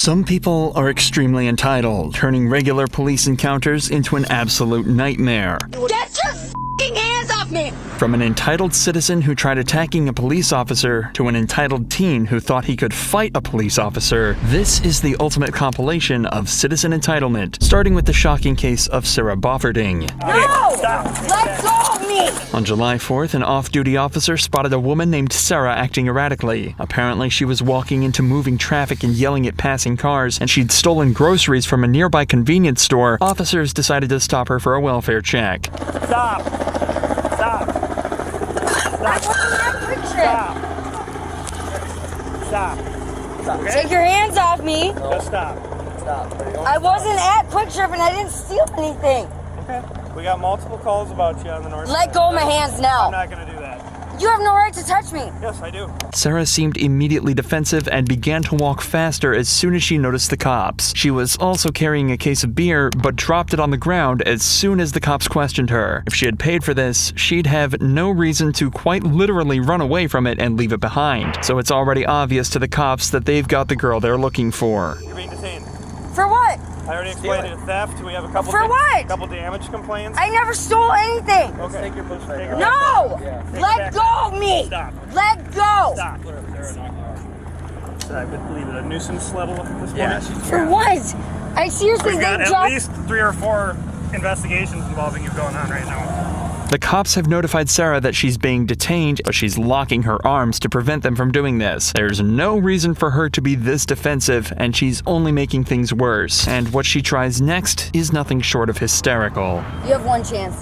Some people are extremely entitled, turning regular police encounters into an absolute nightmare. Get your f***ing hands off me! From an entitled citizen who tried attacking a police officer to an entitled teen who thought he could fight a police officer, this is the ultimate compilation of citizen entitlement, starting with the shocking case of Sarah Bofferding. No! Let go of me! On July 4th, an off-duty officer spotted a woman named Sarah acting erratically. Apparently, she was walking into moving traffic and yelling at passing cars, and she'd stolen groceries from a nearby convenience store. Officers decided to stop her for a welfare check. Stop! Stop! Stop! Stop! Stop! Okay? Take your hands off me! Just stop. Stop. I wasn't at Quick Trip and I didn't steal anything. Okay. We got multiple calls about you on the north side. Let go of my hands now. I'm not gonna do that. You have no right to touch me. Yes, I do. Sarah seemed immediately defensive and began to walk faster as soon as she noticed the cops. She was also carrying a case of beer, but dropped it on the ground as soon as the cops questioned her. If she had paid for this, she'd have no reason to quite literally run away from it and leave it behind. So it's already obvious to the cops that they've got the girl they're looking for. You're being detained. For what? I already explained it. Theft. We have a couple. For what? A couple damage complaints. I never stole anything. Okay. Take your push right now. No! Take Let it go back. of me! Stop. Let go! Stop. I believe it a nuisance level at this point. For what? I seriously, We've got they at dropped... least 3 or 4 investigations involving you going on right now. The cops have notified Sarah that she's being detained, but she's locking her arms to prevent them from doing this. There's no reason for her to be this defensive, and she's only making things worse. And what she tries next is nothing short of hysterical. You have one chance.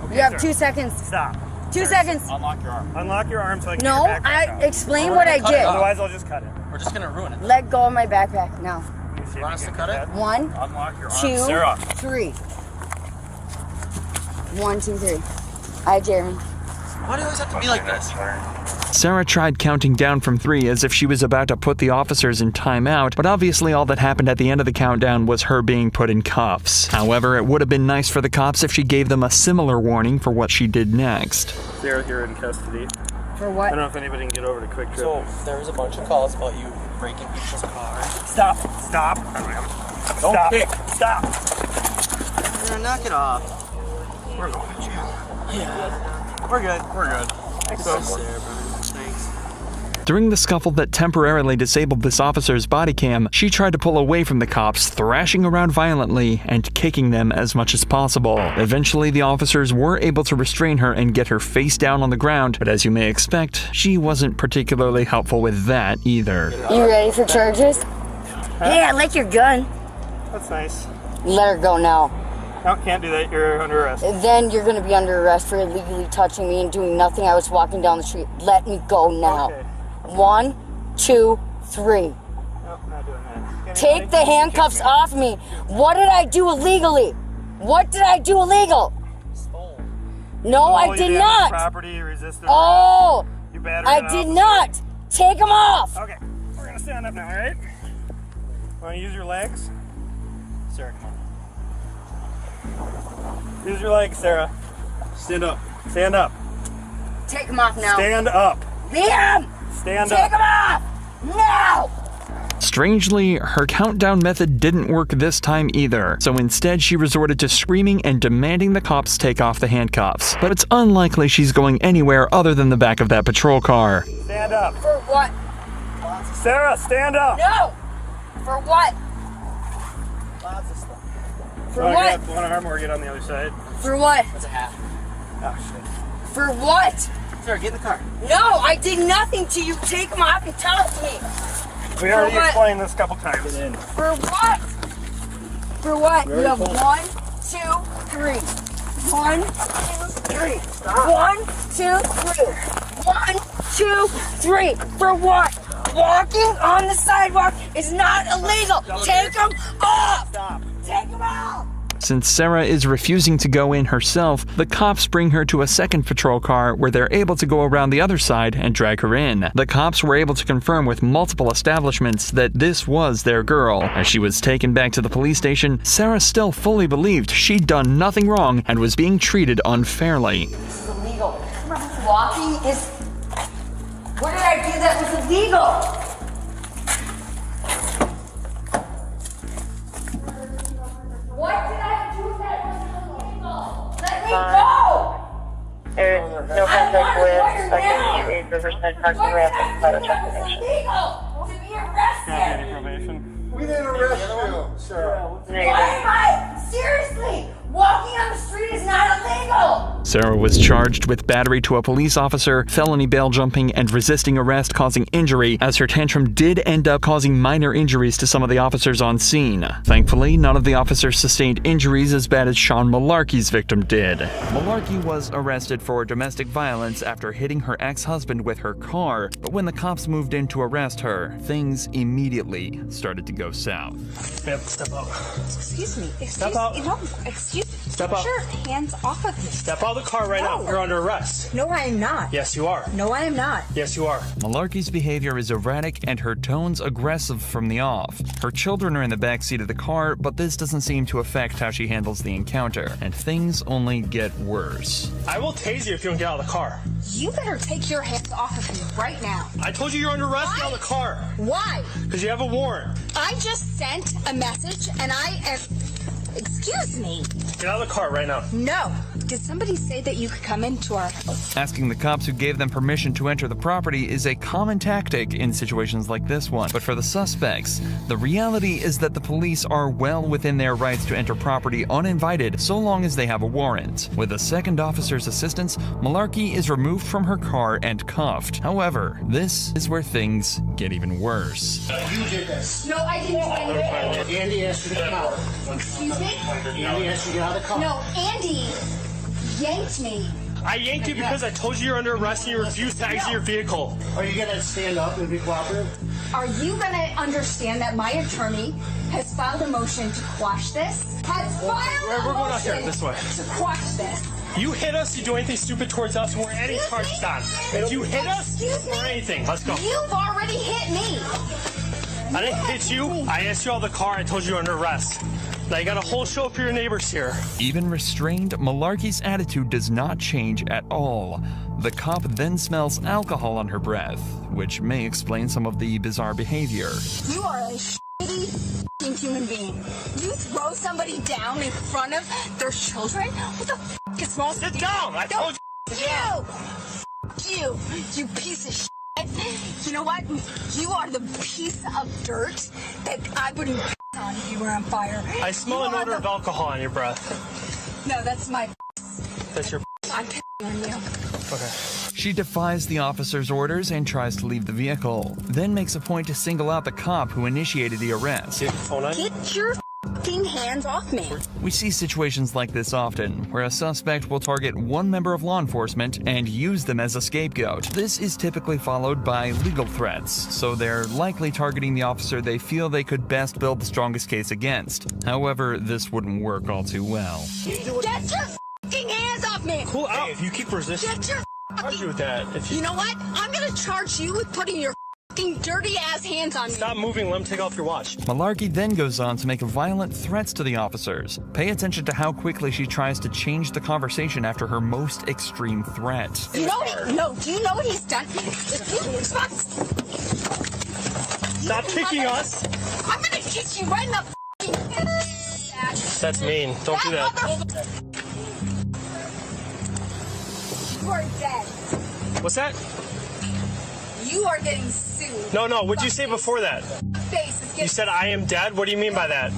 Okay, You have sir. 2 seconds. Stop. 2 seconds. Unlock your arm. Unlock your arm so I can No, get your backpack out. explain what I cut did. it off. Otherwise, I'll just cut it. We're just gonna ruin it. Let go of my backpack now. Let me see if Want us you to can cut get it? that. 1, Unlock your arm. 2, Sarah. 3. 1, 2, 3. Hi, Jeremy. Why do you always have to be like this? Sarah tried counting down from 3 as if she was about to put the officers in timeout, but obviously all that happened at the end of the countdown was her being put in cuffs. However, it would have been nice for the cops if she gave them a similar warning for what she did next. Sarah, you're in custody. For I what? don't know if anybody can get over to Quick Trip. So there was a bunch of calls about you breaking people's cars. Stop. Stop. Don't Stop. kick. Stop. Knock it off. We're going to jail. Yeah. We're good. We're good. Thanks, Sarah, Brian. Thanks. During the scuffle that temporarily disabled this officer's body cam, she tried to pull away from the cops, thrashing around violently and kicking them as much as possible. Eventually, the officers were able to restrain her and get her face down on the ground, but as you may expect, she wasn't particularly helpful with that either. You ready for charges? Hey, I like your gun. That's nice. Let her go now. No, can't do that. You're under arrest. Then you're going to be under arrest for illegally touching me and doing nothing. I was walking down the street. Let me go now. Okay. 1, 2, 3. Nope, not doing that. Take the handcuffs off me. What did I do illegally? What did I do illegal? No, I did not. Property, resisted Oh, arrest. You battered I an did officer. not. Take them off. Okay, we're gonna stand up now, all right? Want to use your legs? Sarah, come on. Use your legs, Sarah. Stand up. Stand up. Take them off now. Stand up. Liam, Stand take up. them off. Now. Strangely, her countdown method didn't work this time either, so instead she resorted to screaming and demanding the cops take off the handcuffs. But it's unlikely she's going anywhere other than the back of that patrol car. Stand up. For what? Sarah, stand up. No. For what? For Wanna what? get up one arm or get on the other side? For what? That's a hat. Oh, shit. For what? Sarah, get in the car. No, I did nothing to you. Take them off and tell it to me. We already what? explained this a couple times. For what? For what? You have 1, 2, 3. 1, 2, 3. 1, 2, 3. 1, 2, 3. For what? Walking on the sidewalk is not illegal. Take them off. Stop. Take them off. Since Sarah is refusing to go in herself, the cops bring her to a second patrol car where they're able to go around the other side and drag her in. The cops were able to confirm with multiple establishments that this was their girl. As she was taken back to the police station, Sarah still fully believed she'd done nothing wrong and was being treated unfairly. This is illegal. Walking is... What did I do that was illegal? Riverside Park and Ramsey Vital Check Station. illegal to be arrested. Any probation? We didn't arrest you, sir. Why am I? Seriously, walking on the street is not illegal. Sarah was charged with battery to a police officer, felony bail jumping, and resisting arrest causing injury, as her tantrum did end up causing minor injuries to some of the officers on scene. Thankfully, none of the officers sustained injuries as bad as Sean Malarkey's victim did. Malarkey was arrested for domestic violence after hitting her ex-husband with her car, but when the cops moved in to arrest her, things immediately started to go south. Yep, step out. Excuse me. Step out. No, excuse me. Step out. Put your hands off of me. Step out of the car right now. No. You're under arrest. No, I am not. Yes, you are. No, I am not. Yes, you are. Malarkey's behavior is erratic and her tones aggressive from the off. Her children are in the backseat of the car, but this doesn't seem to affect how she handles the encounter, and things only get worse. I will tase you if you don't get out of the car. You better take your hands off of me right now. I told you you're under arrest. Get out of the car. Why? Because you have a warrant. I just sent a message and I am... Excuse me. Get out of the car right now. No. Did somebody say that you could come into our house? Asking the cops who gave them permission to enter the property is a common tactic in situations like this one. But for the suspects, the reality is that the police are well within their rights to enter property uninvited so long as they have a warrant. With a second officer's assistance, Malarkey is removed from her car and cuffed. However, this is where things get even worse. You did this. No, I didn't do anything. Andy asked you to get out. Excuse me? Andy asked you to get out of the car. No, Andy yanked me. I yanked you because I told you you're under arrest and you refused to exit your vehicle. Are you gonna stand up and be cooperative? Are you gonna understand that my attorney has filed a motion to quash this? Has filed We're a going out here, motion this way. to quash this. You hit us, you do anything stupid towards us, and we're any Excuse charges me? on. If you hit us, Excuse me? or anything, let's go. You've already hit me. I didn't hit you. I asked you out of the car. I told you you're under arrest. Now you got a whole show for your neighbors here. Even restrained, Malarkey's attitude does not change at all. The cop then smells alcohol on her breath, which may explain some of the bizarre behavior. You are a shitty f***ing human being. You throw somebody down in front of their children? What the f*** is wrong with Sit you? down. I told You! You piece of shit. You know what? You are the piece of dirt that I wouldn't on if you were on fire. I smell You an are odor of the- alcohol on your breath. No, that's my That's your I'm on you. Okay. She defies the officer's orders and tries to leave the vehicle, then makes a point to single out the cop who initiated the arrest. Get your phone on. Get your f***ing hands off me. We see situations like this often, where a suspect will target one member of law enforcement and use them as a scapegoat. This is typically followed by legal threats, so they're likely targeting the officer they feel they could best build the strongest case against. However, this wouldn't work all too well. Get your f***ing hands off me. Cool out. If you keep resisting, Get your charge you with that. If you You know what? I'm gonna charge you with putting your f***ing dirty ass hands on me. stop moving, let him take off your watch. Malarkey then goes on to make violent threats to the officers. Pay attention to how quickly she tries to change the conversation after her most extreme threat. You know what? No. Do you know what he's done? If you Stop kicking us. I'm gonna kick you right in the f***ing That's mean. Don't do that. You are dead. What's that? You are getting sued. No, what'd you say before that? Face is You getting said I am dead? What do you mean by that?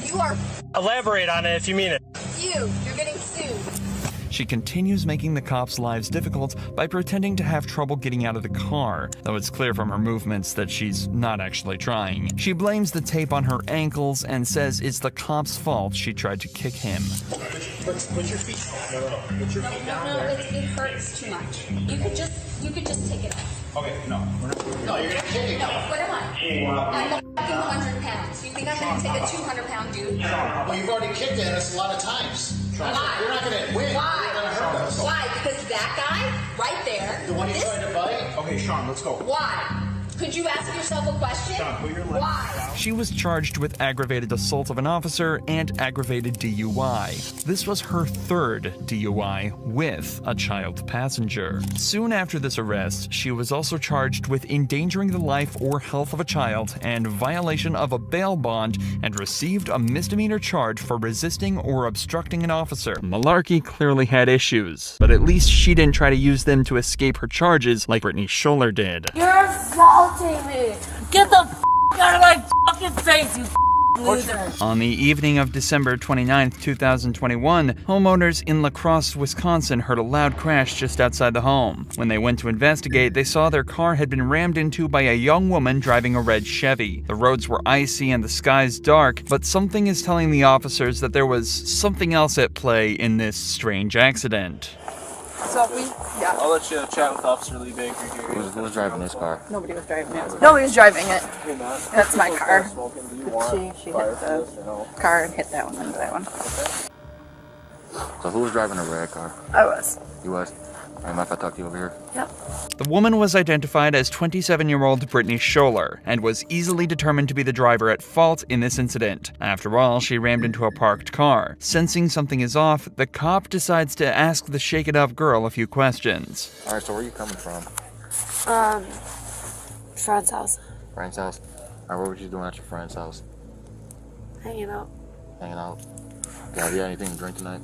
You are Elaborate on it if you mean it. You're getting sued. She continues making the cops' lives difficult by pretending to have trouble getting out of the car, though it's clear from her movements that she's not actually trying. She blames the tape on her ankles and says it's the cop's fault she tried to kick him. Put your feet down. Put your feet down No, there. it hurts too much. You could just take it off. Okay, no. No, you're gonna kick it. No, what am I? I'm a fucking 100 pounds. You think I'm gonna take a 200-pound dude? Well, you've already kicked at us a lot of times. Why? You're not gonna win. Why? You're gonna hurt us. Why? Because that guy right there. The one you this- tried to fight? Okay, Sean, let's go. Why? Could you ask yourself a question? Stop, put your legs Why? down. She was charged with aggravated assault of an officer and aggravated DUI. This was her third DUI with a child passenger. Soon after this arrest, she was also charged with endangering the life or health of a child and violation of a bail bond and received a misdemeanor charge for resisting or obstructing an officer. Malarkey clearly had issues, but at least she didn't try to use them to escape her charges like Brittany Scholler did. You're assaulting me. Get the out of my fucking face, you loser. On the evening of December 29, 2021, homeowners in La Crosse, Wisconsin heard a loud crash just outside the home. When they went to investigate, they saw their car had been rammed into by a young woman driving a red Chevy. The roads were icy and the skies dark, but something is telling the officers that there was something else at play in this strange accident. So I'll let you chat with Officer Lee Baker here. Who was driving this car? nobody was driving it. Nobody was driving it. Hey, Matt. That's my car. Smoking. Do you want She fire hit for the this or no? car and hit that one into that one. So who was driving the red car? I was. You was? Alright, mind if I talk to you over here? Yep. The woman was identified as 27-year-old Brittany Scholler and was easily determined to be the driver at fault in this incident. After all, she rammed into a parked car. Sensing something is off, the cop decides to ask the shaken-up girl a few questions. Alright, so where are you coming from? Friend's house. Friend's house? Alright, what were you doing at your friend's house? Hanging out. Hanging out? Okay, have you had anything to drink tonight?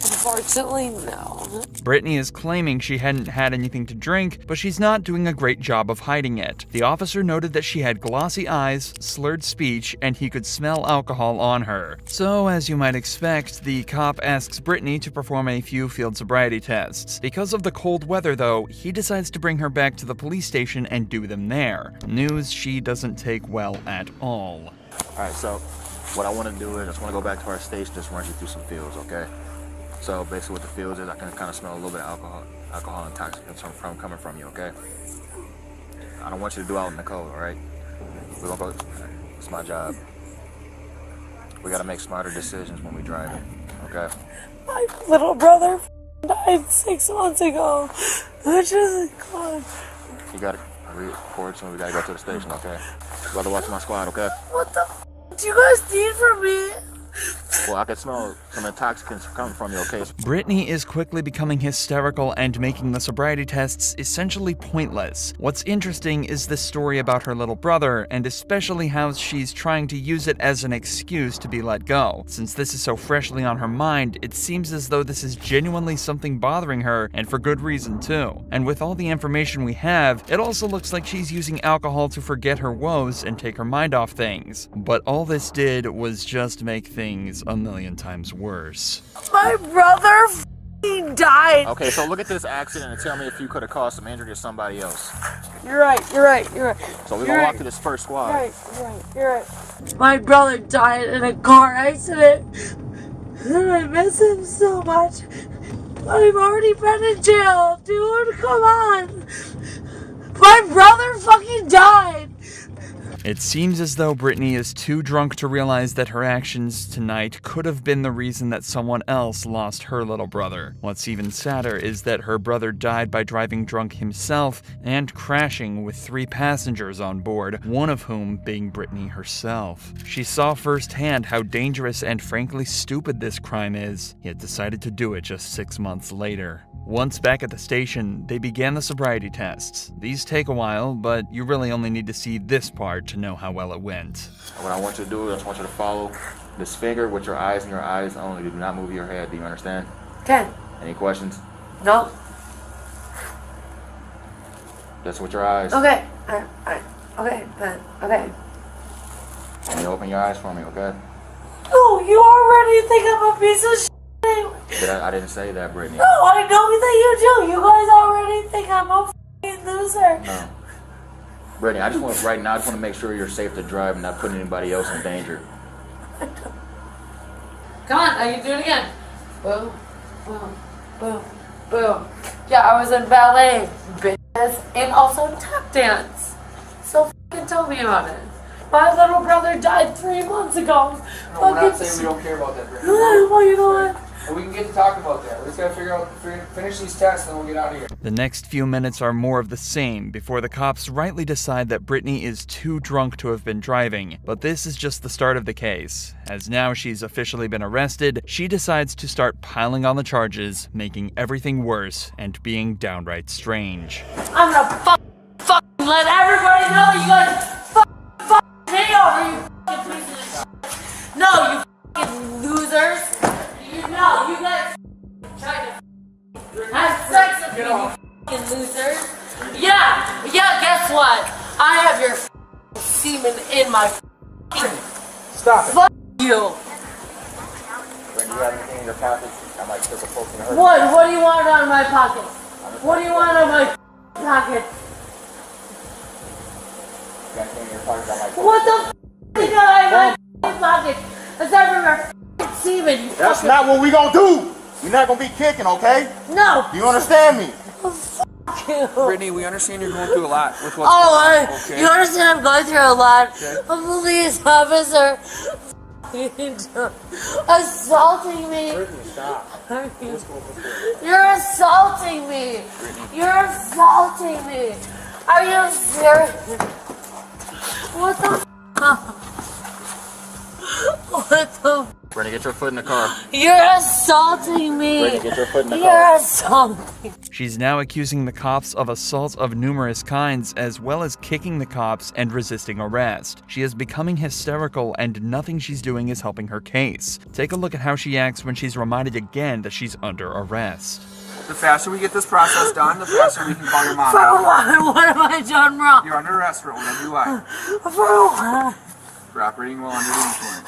Unfortunately, no. Brittany is claiming she hadn't had anything to drink, but she's not doing a great job of hiding it. The officer noted that she had glossy eyes, slurred speech, and he could smell alcohol on her. So, as you might expect, the cop asks Brittany to perform a few field sobriety tests. Because of the cold weather, though, he decides to bring her back to the police station and do them there. News she doesn't take well at all. Alright, so what I want to do is I just want to go back to our station, just run you through some fields, okay? So basically what the fields is, I can kind of smell a little bit of alcohol intoxicants coming from you, okay? I don't want you to do out in the cold, alright? We're gonna go, it's my job. We gotta make smarter decisions when we drive, okay? My little brother died 6 months ago. Which is God. You gotta record soon, we gotta go to the station, okay? You gotta watch my squad, okay? What the do you guys need from me? Well, I can smell some intoxicants coming from you, okay? Brittany is quickly becoming hysterical and making the sobriety tests essentially pointless. What's interesting is this story about her little brother, and especially how she's trying to use it as an excuse to be let go. Since this is so freshly on her mind, it seems as though this is genuinely something bothering her, and for good reason too. And with all the information we have, it also looks like she's using alcohol to forget her woes and take her mind off things. But all this did was just make things a million times worse. My brother f***ing died. Okay, so look at this accident and tell me if you could have caused some injury to somebody else. You're right. So we're gonna walk to this first squad. You're right. My brother died in a car accident. And I miss him so much. But I've already been in jail. Dude, come on. My brother fucking died. It seems as though Brittany is too drunk to realize that her actions tonight could have been the reason that someone else lost her little brother. What's even sadder is that her brother died by driving drunk himself and crashing with 3 passengers on board, one of whom being Brittany herself. She saw firsthand how dangerous and frankly stupid this crime is, yet decided to do it just 6 months later. Once back at the station, they began the sobriety tests. These take a while, but you really only need to see this part to know how well it went. What I want you to do is I just want you to follow this finger with your eyes and your eyes only. Do not move your head. Do you understand? Okay. Any questions? No. Just with your eyes. Okay. Okay. And you open your eyes for me, okay? No, you already think I'm a piece of shit. I didn't say that, Brittany. No, I know that you do. You guys already think I'm a f***ing loser. No. Brittany, I just want to make sure you're safe to drive and not putting anybody else in danger. Come on, I can do it again. Boom, boom, boom, boom. Yeah, I was in ballet, bitches, and also tap dance. So f***ing tell me about it. My little brother died 3 months ago. No, we're not saying we don't care about that, Brittany. Well, you know what? And we can get to talk about that. We just gotta finish these tests and then we'll get out of here. The next few minutes are more of the same before the cops rightly decide that Brittany is too drunk to have been driving. But this is just the start of the case. As now she's officially been arrested, she decides to start piling on the charges, making everything worse and being downright strange. I'm gonna fucking let everybody know you guys fucking me over, you fucking pieces of shit. No, you fucking losers. You know, you guys tried to have sex with me, you fucking losers. Yeah, guess what? I have your semen in my Stop it. Fuck you. When you have anything in your pockets, I might stick a poke in the hurt. What do you want out of my pocket? What do you want out of my pocket? You got anything in your pockets, I might What the f*** you got in my pocket? Aside from your f***ing semen, you That's fucking... not what we gonna do! We're not gonna be kicking, okay? No! Do you understand me? Brittany, we understand you're going through a lot with what's You understand I'm going through a lot. A police officer assaulting me. Brittany, stop. You're assaulting me. You're assaulting me. Are you serious? What the f***? What the f***? Brittany, get your foot in the car. You're assaulting me. Brittany, get your foot in the car. You're assaulting. She's now accusing the cops of assault of numerous kinds, as well as kicking the cops and resisting arrest. She is becoming hysterical, and nothing she's doing is helping her case. Take a look at how she acts when she's reminded again that she's under arrest. The faster we get this process done, the faster we can call your mom. For what? What have I done wrong? You're under arrest for OWI. For what? For operating while under the influence.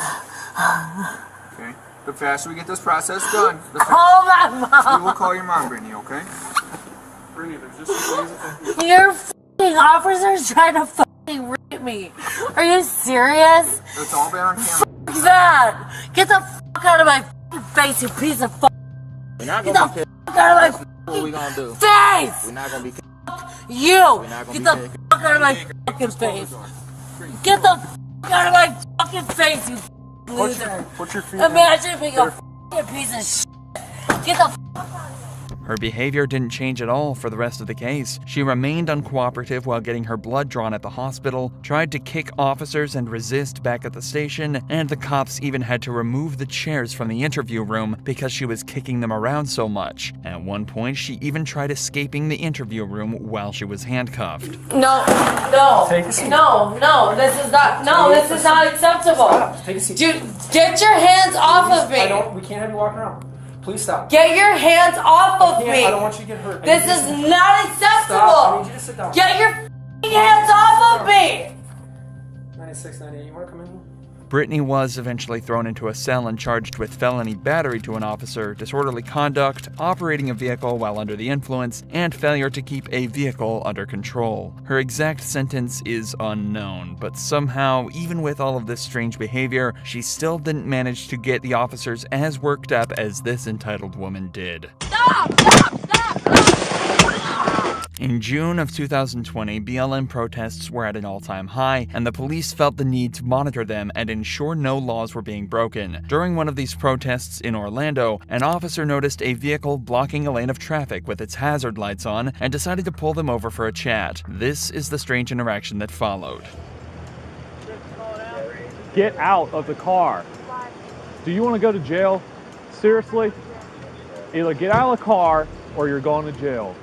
Okay? The faster we get this process done, the faster Call my mom. we will call your mom, Brittany, okay? Brittany, there's just some things. Your f***ing officers trying to f***ing rape me. Are you serious? It's all been on camera. F*** that. Get the f*** out of my f***ing face, you piece of f***. We're not Get gonna the be f*** out of my What we gonna do? face. We're not gonna be You. not gonna Get be the f*** out of my f***ing face. Get the f*** out of my fucking face, you loser. Put your feet Imagine being a f***ing piece of shit. Get the f*** Her behavior didn't change at all for the rest of the case. She remained uncooperative while getting her blood drawn at the hospital, tried to kick officers and resist back at the station, and the cops even had to remove the chairs from the interview room because she was kicking them around so much. At one point, she even tried escaping the interview room while she was handcuffed. No, this is not acceptable. Stop. Take a seat. Dude, get your hands off of me. We can't have you walking around. Please stop. Get your hands off of me. I don't want you to get hurt. This is not acceptable. Stop. I need you to sit down. Get your hands off of me. 96, 98, you want to come in here? Brittany was eventually thrown into a cell and charged with felony battery to an officer, disorderly conduct, operating a vehicle while under the influence, and failure to keep a vehicle under control. Her exact sentence is unknown, but somehow, even with all of this strange behavior, she still didn't manage to get the officers as worked up as this entitled woman did. Stop. In June of 2020, BLM protests were at an all-time high, and the police felt the need to monitor them and ensure no laws were being broken. During one of these protests in Orlando, an officer noticed a vehicle blocking a lane of traffic with its hazard lights on and decided to pull them over for a chat. This is the strange interaction that followed. Get out of the car. Do you want to go to jail? Seriously? Either get out of the car or you're going to jail.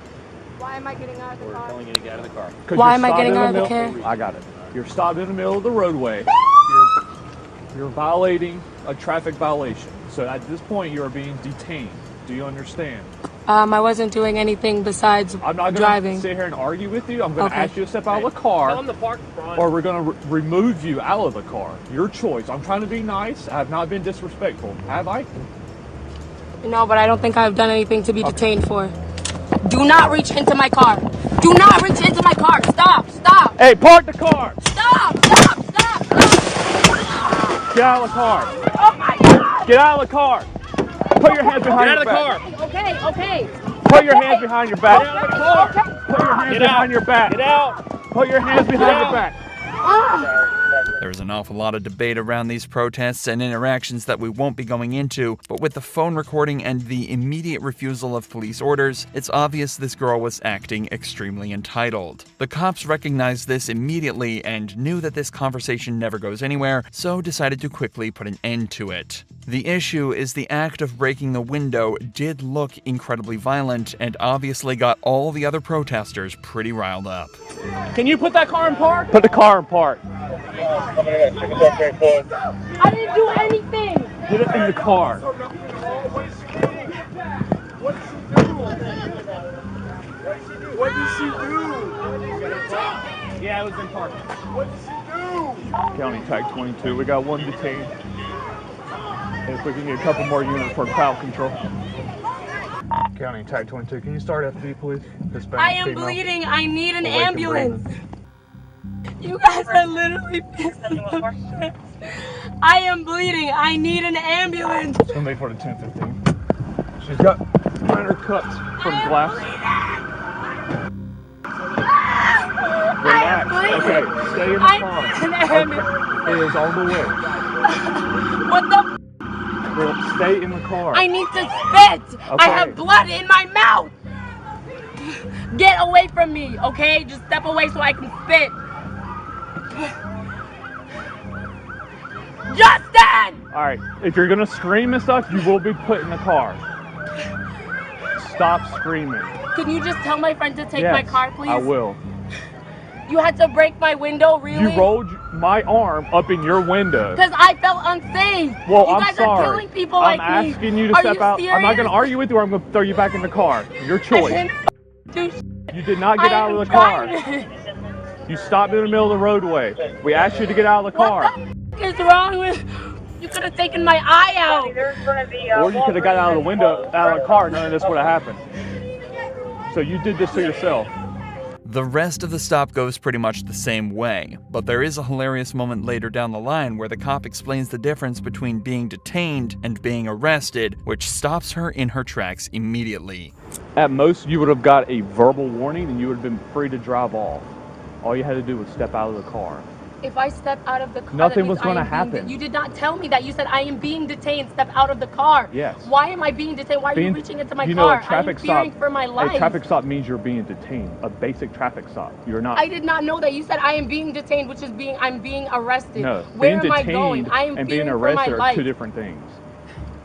Why am I getting out of the car? We're telling you to get out of the car. Why am I getting out of the car? I got it. You're stopped in the middle of the roadway. You're violating a traffic violation. So at this point, you are being detained. Do you understand? I wasn't doing anything besides I'm not going to sit here and argue with you. I'm going to ask you to step out of the car. Tell him to park in front. Or we're going to remove you out of the car. Your choice. I'm trying to be nice. I have not been disrespectful. Have I? No, but I don't think I've done anything to be detained for. Do not reach into my car. Do not reach into my car. Stop. Hey, park the car. Stop. Get out of the car. Oh my God. Get out of the car. Put your hands behind your back. Get out of the car. Okay. Put your hands behind your back. Get out of the car. Put your hands behind your back. Get out. Put your hands behind your back. There was There's an awful lot of debate around these protests and interactions that we won't be going into, but with the phone recording and the immediate refusal of police orders, it's obvious this girl was acting extremely entitled. The cops recognized this immediately and knew that this conversation never goes anywhere, so decided to quickly put an end to it. The issue is the act of breaking the window did look incredibly violent and obviously got all the other protesters pretty riled up. Can you put that car in park? Put the car in park. I didn't do anything. Put it in the car. What did she do? Yeah, it was in park. What did she do? County Tag 22. We got one detained. If we can get a couple more units for crowd control. County Tag 22. Can you start FD, please? Hispanic I am female. bleeding. I need an Awake and ambulance. breathing. You guys are literally pissing my shit. I am bleeding. I need an ambulance. It's gonna be for the 10:15. She's got minor cuts from glass. Relax. Okay, stay in the car. Okay. It is on the way. What the? Well, stay in the car. I need to spit. Okay. I have blood in my mouth. Get away from me, okay? Just step away so I can spit. Justin! Alright, if you're gonna scream and stuff, you will be put in the car. Stop screaming. Can you just tell my friend to take Yes, my car, please? I will. You had to break my window, really? You rolled my arm up in your window. Because I felt unsafe. Well, you I'm guys sorry. are killing people I'm like me. asking you to Are step you out. Serious? I'm not going to argue with you or I'm going to throw you back in the car. Your choice. You did not get out of the car. You stopped in the middle of the roadway. We asked you to get out of the car. What is wrong with... You could have taken my eye out. Or you could have got out of the window, out of the car, none of this would have happened. So you did this to yourself. The rest of the stop goes pretty much the same way, but there is a hilarious moment later down the line where the cop explains the difference between being detained and being arrested, which stops her in her tracks immediately. At most, you would have got a verbal warning and you would have been free to drive off. All you had to do was step out of the car. If I step out of the car, Nothing was going to happen. You did not tell me that. You said I am being detained. Step out of the car. Yes. Why am I being detained? Why are you reaching into my you car? Know, a traffic I am fearing stop, for my life. A traffic stop means you're being detained. A basic traffic stop. You're not. I did not know that. You said I am being detained, which is I'm being arrested. No. Where being am I detained going? I am and fearing being for my arrested are life. two different things.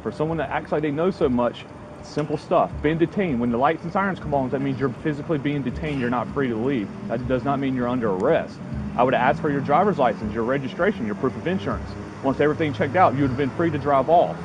For someone that acts like they know so much, simple stuff. Being detained, when the lights and sirens come on, that means you're physically being detained. You're not free to leave. That does not mean you're under arrest. I would have asked for your driver's license, your registration, your proof of insurance. Once everything checked out, you would have been free to drive off.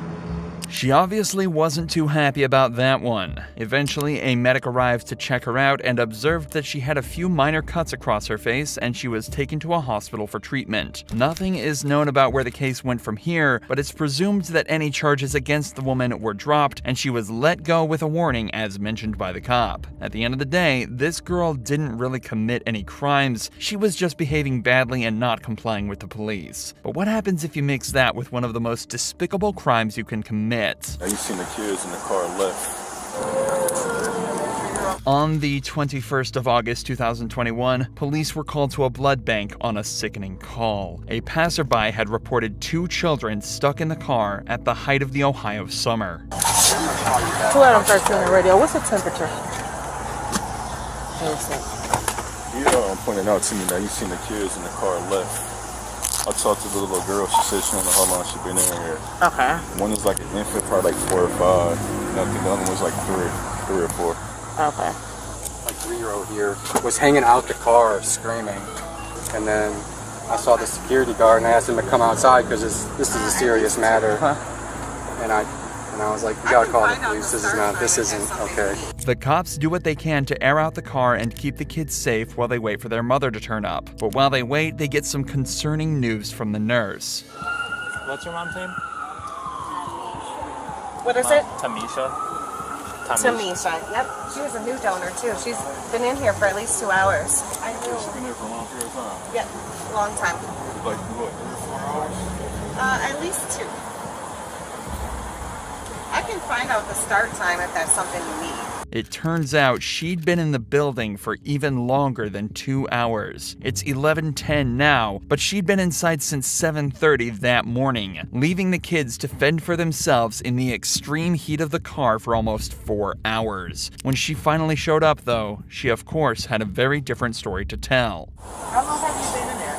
She obviously wasn't too happy about that one. Eventually, a medic arrived to check her out and observed that she had a few minor cuts across her face and she was taken to a hospital for treatment. Nothing is known about where the case went from here, but it's presumed that any charges against the woman were dropped and she was let go with a warning as mentioned by the cop. At the end of the day, this girl didn't really commit any crimes. She was just behaving badly and not complying with the police. But what happens if you mix that with one of the most despicable crimes you can commit? Now you seen the kids in the car left. On the 21st of August 2021, police were called to a blood bank on a sickening call. A passerby had reported 2 children stuck in the car at the height of the Ohio summer. 213 on the radio. What's the temperature? You pointed out to me that you seen the kids in the car left. I talked to the little girl. She said she don't know how long she been in here. Okay. One is like an infant, probably like 4 or 5. And I think the other one was like 3 or 4. Okay. My 3-year-old here was hanging out the car screaming, and then I saw the security guard and I asked him to come outside because this is a serious matter. And I was like, you gotta call the police. This isn't okay. The cops do what they can to air out the car and keep the kids safe while they wait for their mother to turn up. But while they wait, they get some concerning news from the nurse. What's your mom's name? What is it? Tamisha. Tamisha. Yep. She was a new donor too. She's been in here for at least 2 hours. I knew. She's been there for a long period of time? Yep. Long time. Like what, 4 hours? At least 2. I can find out the start time if that's something you need. It turns out she'd been in the building for even longer than 2 hours. It's 11:10 now, but she'd been inside since 7:30 that morning, leaving the kids to fend for themselves in the extreme heat of the car for almost 4 hours. When she finally showed up, though, she of course had a very different story to tell. How long have you been in there?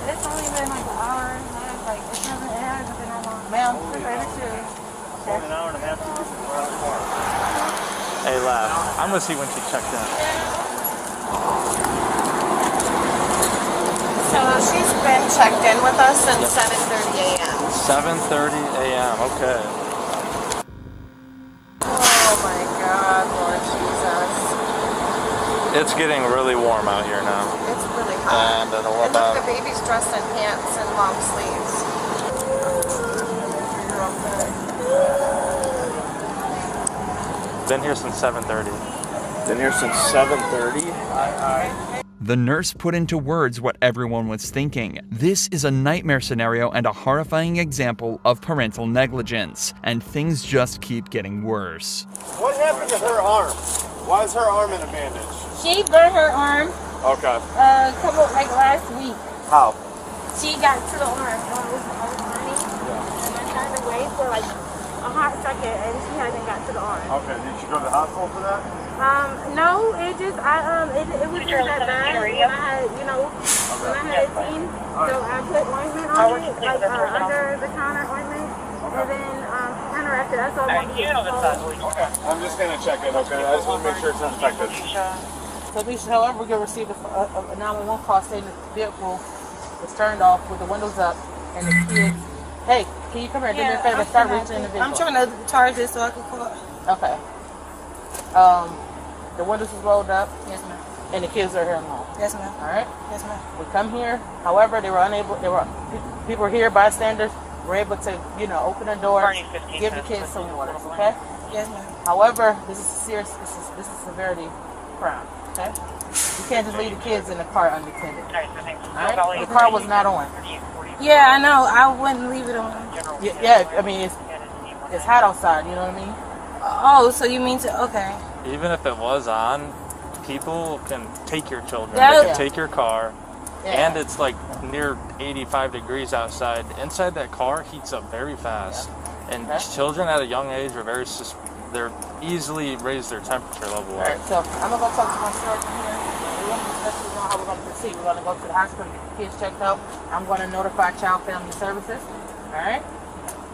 It's only been like an hour and a half. Like, it hasn't been that long. Ma'am, An hour and a half to get from around the car. Hey, laugh. I'm gonna see when she checked in. So she's been checked in with us since 7:30 a.m. 7:30 a.m. Okay. Oh my God, Lord Jesus. It's getting really warm out here now. It's really hot. And it'll And about. look, the baby's dressed in pants and long sleeves. Been here since 7:30. Been here since 7:30. The nurse put into words what everyone was thinking. This is a nightmare scenario and a horrifying example of parental negligence, and things just keep getting worse. What happened to her arm? Why is her arm in a bandage? She burnt her arm Okay. last week. How? She got to the arm while I was running, and I tried to wait for like a hot second, and she hasn't got to the arm. Okay, did you go to the hospital for that? No, it was just that bad when I had, when I had a team. So I put ointment on it, like under the counter ointment, and then counteracted. That's all I wanted to do. Okay, I'm just gonna check it, okay? I just want to make sure it's not infected. So, Alicia, however, we received a 911 call stating that the vehicle was turned off with the windows up and the kids. Hey, can you come here? Do me a favor. Start reaching in the vehicle. I'm trying to charge it so I can call. Okay. The windows was rolled up. Yes, ma'am. And the kids are here alone. Yes, ma'am. All right. Yes, ma'am. We come here. However, people were here, bystanders, were able to, open the door, give the kids some water. Okay. Yes, ma'am. However, this is serious. This is severity crime. Okay. You can't just leave the kids in the car unattended. All right. The car was not on. Yeah, I know. I wouldn't leave it on. Yeah. I mean, it's hot outside. You know what I mean? Oh, so you mean to? Okay. Even if it was on, people can take your children. Yeah. They can take your car. Yeah. And it's like near 85 degrees outside. Inside that car heats up very fast. And children at a young age are they're easily raise their temperature level. All right, so I'm gonna go talk to my surgeon here. We're gonna discuss how we're gonna proceed. We're gonna go to the hospital, get the kids checked out. I'm gonna notify Child Family Services. All right,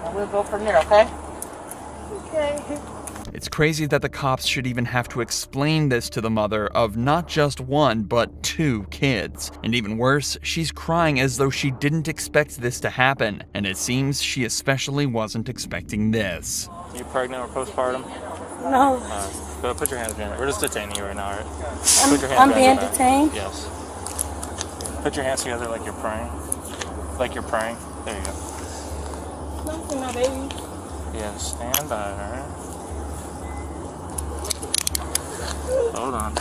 and we'll go from there. Okay. Okay. It's crazy that the cops should even have to explain this to the mother of not just one, but 2 kids. And even worse, she's crying as though she didn't expect this to happen. And it seems she especially wasn't expecting this. Are you pregnant or postpartum? No. Go put your hands behind it. We're just detaining you right now, all right? I'm Put your hands being behind your back. detained? Yes. Put your hands together like you're praying. Like you're praying. There you go. Don't see my baby. Yeah, stand by, all right? Hold on.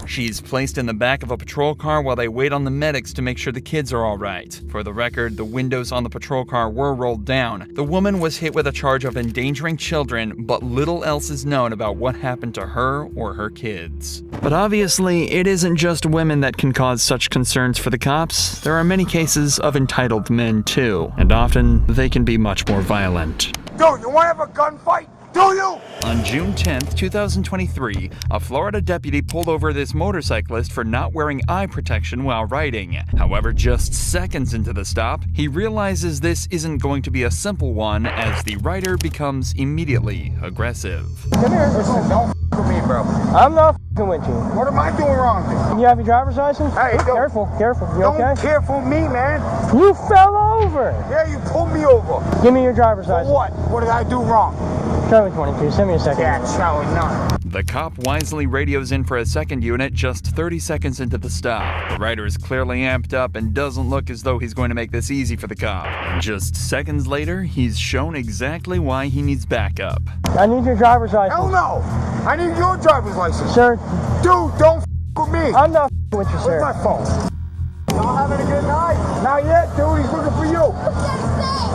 She's placed in the back of a patrol car while they wait on the medics to make sure the kids are all right. For the record, the windows on the patrol car were rolled down. The woman was hit with a charge of endangering children, but little else is known about what happened to her or her kids. But obviously, it isn't just women that can cause such concerns for the cops. There are many cases of entitled men too, and often they can be much more violent. Dude, you want to have a gunfight? Do you? On June 10th, 2023, a Florida deputy pulled over this motorcyclist for not wearing eye protection while riding. However, just seconds into the stop, he realizes this isn't going to be a simple one as the rider becomes immediately aggressive. Come here. Listen, don't with me, bro. I'm not f***ing with you. What am I doing wrong? You have your driver's license? Hey, careful. You don't okay? careful me, man. You fell over. Yeah, you pulled me over. Give me your driver's license. What? What did I do wrong? Charlie 22, send me a second. Yeah, Charlie 9. The cop wisely radios in for a second unit just 30 seconds into the stop. The rider is clearly amped up and doesn't look as though he's going to make this easy for the cop. And just seconds later, he's shown exactly why he needs backup. I need your driver's license. Hell no! I need your driver's license. Sir. Dude, don't with me. I'm not with you, sir. Where's my phone? Y'all having a good night? Not yet, dude. He's looking for you.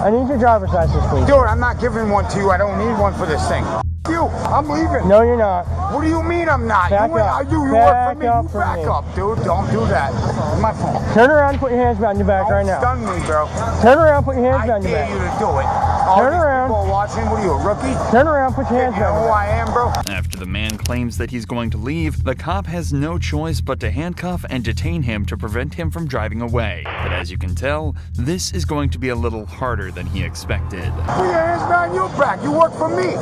I need your driver's license, please. Dude, I'm not giving one to you. I don't need one for this thing. You, I'm leaving. No, you're not. What do you mean I'm not? Back you up. you work for Back me. up You for back me. up, dude. Don't do that. Where's my phone? Turn around and put your hands behind your back right now. Stun me, bro. Turn around, put your hands behind your I dare back. you to do it. All Turn these around. people watching. What are you, a rookie? Turn around, put your hands You know behind who your I back. am, bro? After the man claims that he's going to leave, the cop has no choice but to handcuff and detain him to prevent him from driving away. But as you can tell, this is going to be a little harder than he expected. Put your hands behind your back. You work for me.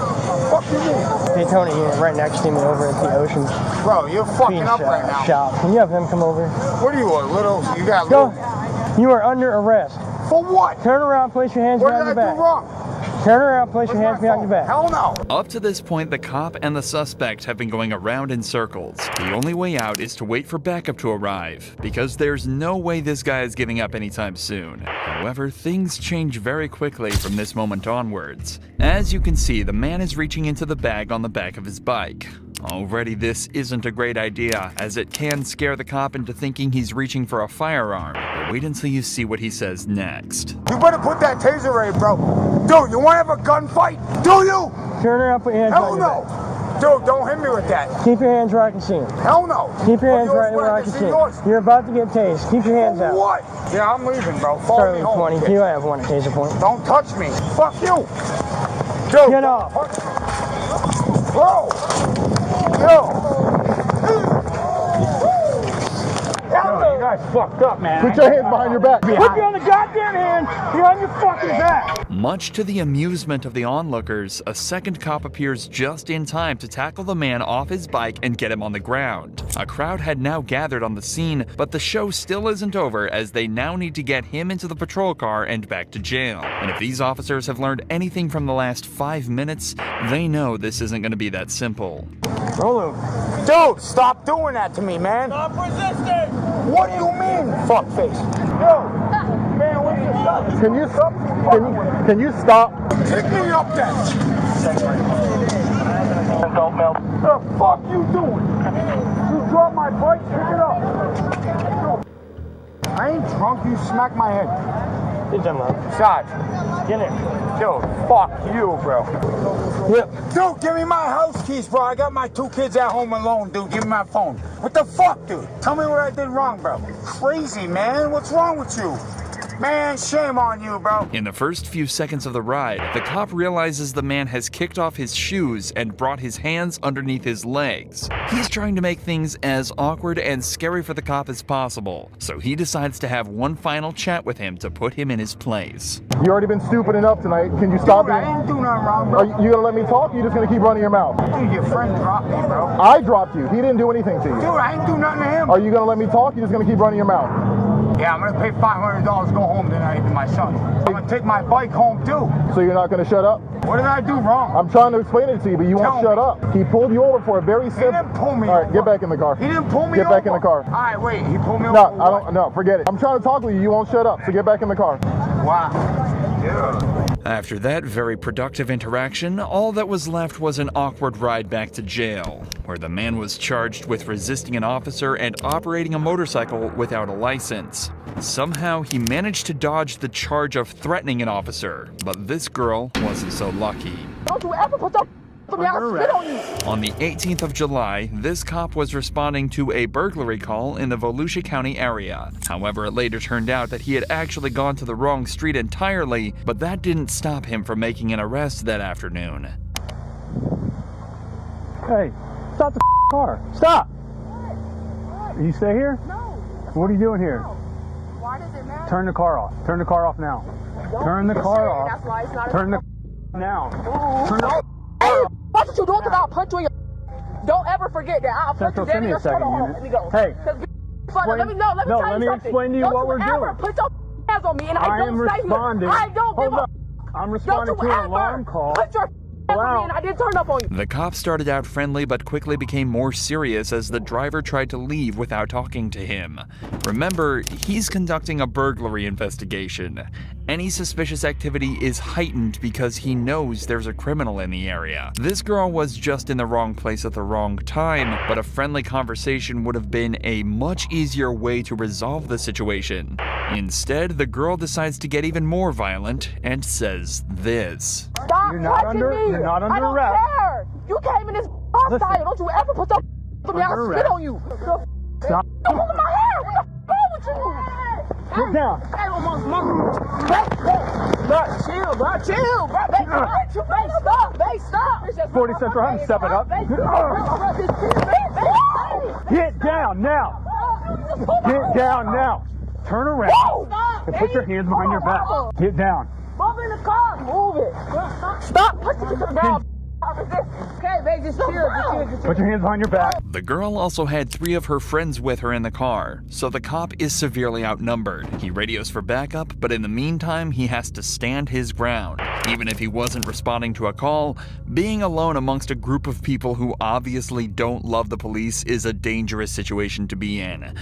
Fuck you mean? Hey, Tony, you're right next to me over at the ocean. Bro, you're fucking Bean up right now. shop. Can you have him come over? What are you, a little? You got Go. little? You are under arrest. For what? Turn around, place your hands What behind did your I back. do wrong? Turn around, place your hands behind your back. Hell no. Up to this point, the cop and the suspect have been going around in circles. The only way out is to wait for backup to arrive, because there's no way this guy is giving up anytime soon. However, things change very quickly from this moment onwards. As you can see, the man is reaching into the bag on the back of his bike. Already this isn't a great idea, as it can scare the cop into thinking he's reaching for a firearm. But wait until you see what he says next. You better put that taser away, bro. Dude, you want to have a gunfight? Do you? Turn around, put your hands Hell behind your no. back. Dude, don't hit me with that. Keep your hands where I can see them. Hell no. Keep your Put hands yours right where I can see yours. them. You're about to get tased. Keep your hands out. What? Yeah, I'm leaving, bro. Follow Start me with home. 22. I have one at taser point. Don't touch me. Fuck you. Dude. Get off. Bro. Yo. Yo, you guys fucked up, man. Put your hands behind your back. Put you on the goddamn hand. You're on your fucking back. Much to the amusement of the onlookers, a second cop appears just in time to tackle the man off his bike and get him on the ground. A crowd had now gathered on the scene, but the show still isn't over, as they now need to get him into the patrol car and back to jail. And if these officers have learned anything from the last 5 minutes, they know this isn't going to be that simple. Roll him. Dude, stop doing that to me, man. Stop resisting. What do you mean, fuckface? Yo, man, what are you stop? Can you stop? Can you stop? Pick me up then. What the fuck you doing? You drop my bike, pick it up. I ain't drunk, you smacked my head. Good job, Sarge. Get in. Dude, fuck you, bro. Yep. Dude, give me my house keys, bro. I got my 2 kids at home alone, dude. Give me my phone. What the fuck, dude? Tell me what I did wrong, bro. Crazy, man. What's wrong with you? Man, shame on you, bro. In the first few seconds of the ride, the cop realizes the man has kicked off his shoes and brought his hands underneath his legs. He's trying to make things as awkward and scary for the cop as possible, so he decides to have one final chat with him to put him in his place. You already been stupid enough tonight. Can you stop Dude, I didn't do nothing wrong, bro. Are you gonna let me talk? Or you just gonna keep running your mouth? Dude, your friend dropped me, bro. I dropped you. He didn't do anything to you. Dude, I didn't do nothing to him. Are you gonna let me talk? Or you just gonna keep running your mouth? Yeah, I'm gonna pay $500 to go home tonight to my son. I'm gonna take my bike home too. So you're not gonna shut up? What did I do wrong? I'm trying to explain it to you, but you won't shut up. He pulled you over for a very simple. He didn't pull me All right, over. get back in the car. He didn't pull me Get over. back in the car. All right, wait. He pulled me over. No, I don't. No, forget it. I'm trying to talk with you. You won't shut up. So get back in the car. Wow. Yeah. After that very productive interaction, all that was left was an awkward ride back to jail, where the man was charged with resisting an officer and operating a motorcycle without a license. Somehow, he managed to dodge the charge of threatening an officer, but this girl wasn't so lucky. Don't you ever put your on me, I'll spit on you. On the 18th of July, this cop was responding to a burglary call in the Volusia County area. However, it later turned out that he had actually gone to the wrong street entirely, but that didn't stop him from making an arrest that afternoon. Hey, stop the car. Stop. You stay here? No. What are you doing here? Why does it matter? Turn the car off. Turn the car off now. Turn the car off. That's why it's not Turn the now. Turn the Hey, watch what you do because I'll punch you in your. Don't ever forget that. I'll punch Central, you dead send in me your a second, Hold on, unit. let me go. Hey. Let me tell you something. Explain to you what we're Don't you ever doing. put your hands on me and I am don't stay responding. here. I don't give Hold a. up. I'm responding Don't to you an alarm call. Put your hands on me and I didn't turn up on you. The cop started out friendly but quickly became more serious as the driver tried to leave without talking to him. Remember, he's conducting a burglary investigation. Any suspicious activity is heightened because he knows there's a criminal in the area. This girl was just in the wrong place at the wrong time, but a friendly conversation would have been a much easier way to resolve the situation. Instead, the girl decides to get even more violent and says this. Stop You're not touching under- me. you're not under I don't arrest. care. You came in this hostile. Don't you ever put your for me. I'll spit on you. Stop. You're pulling my hair. What the wrong with you? Get down. Hey, chill, bro. Chill, bro. Stop. 40 Central, I'm stepping up. Get down now. Get down now. Turn around and put your hands behind your back. Get down. Move in the car. Move it. Stop pushing me to the ground. Okay, babe, just chill. Put your hands behind your back. The girl also had 3 of her friends with her in the car, so the cop is severely outnumbered. He radios for backup, but in the meantime, he has to stand his ground. Even if he wasn't responding to a call, being alone amongst a group of people who obviously don't love the police is a dangerous situation to be in.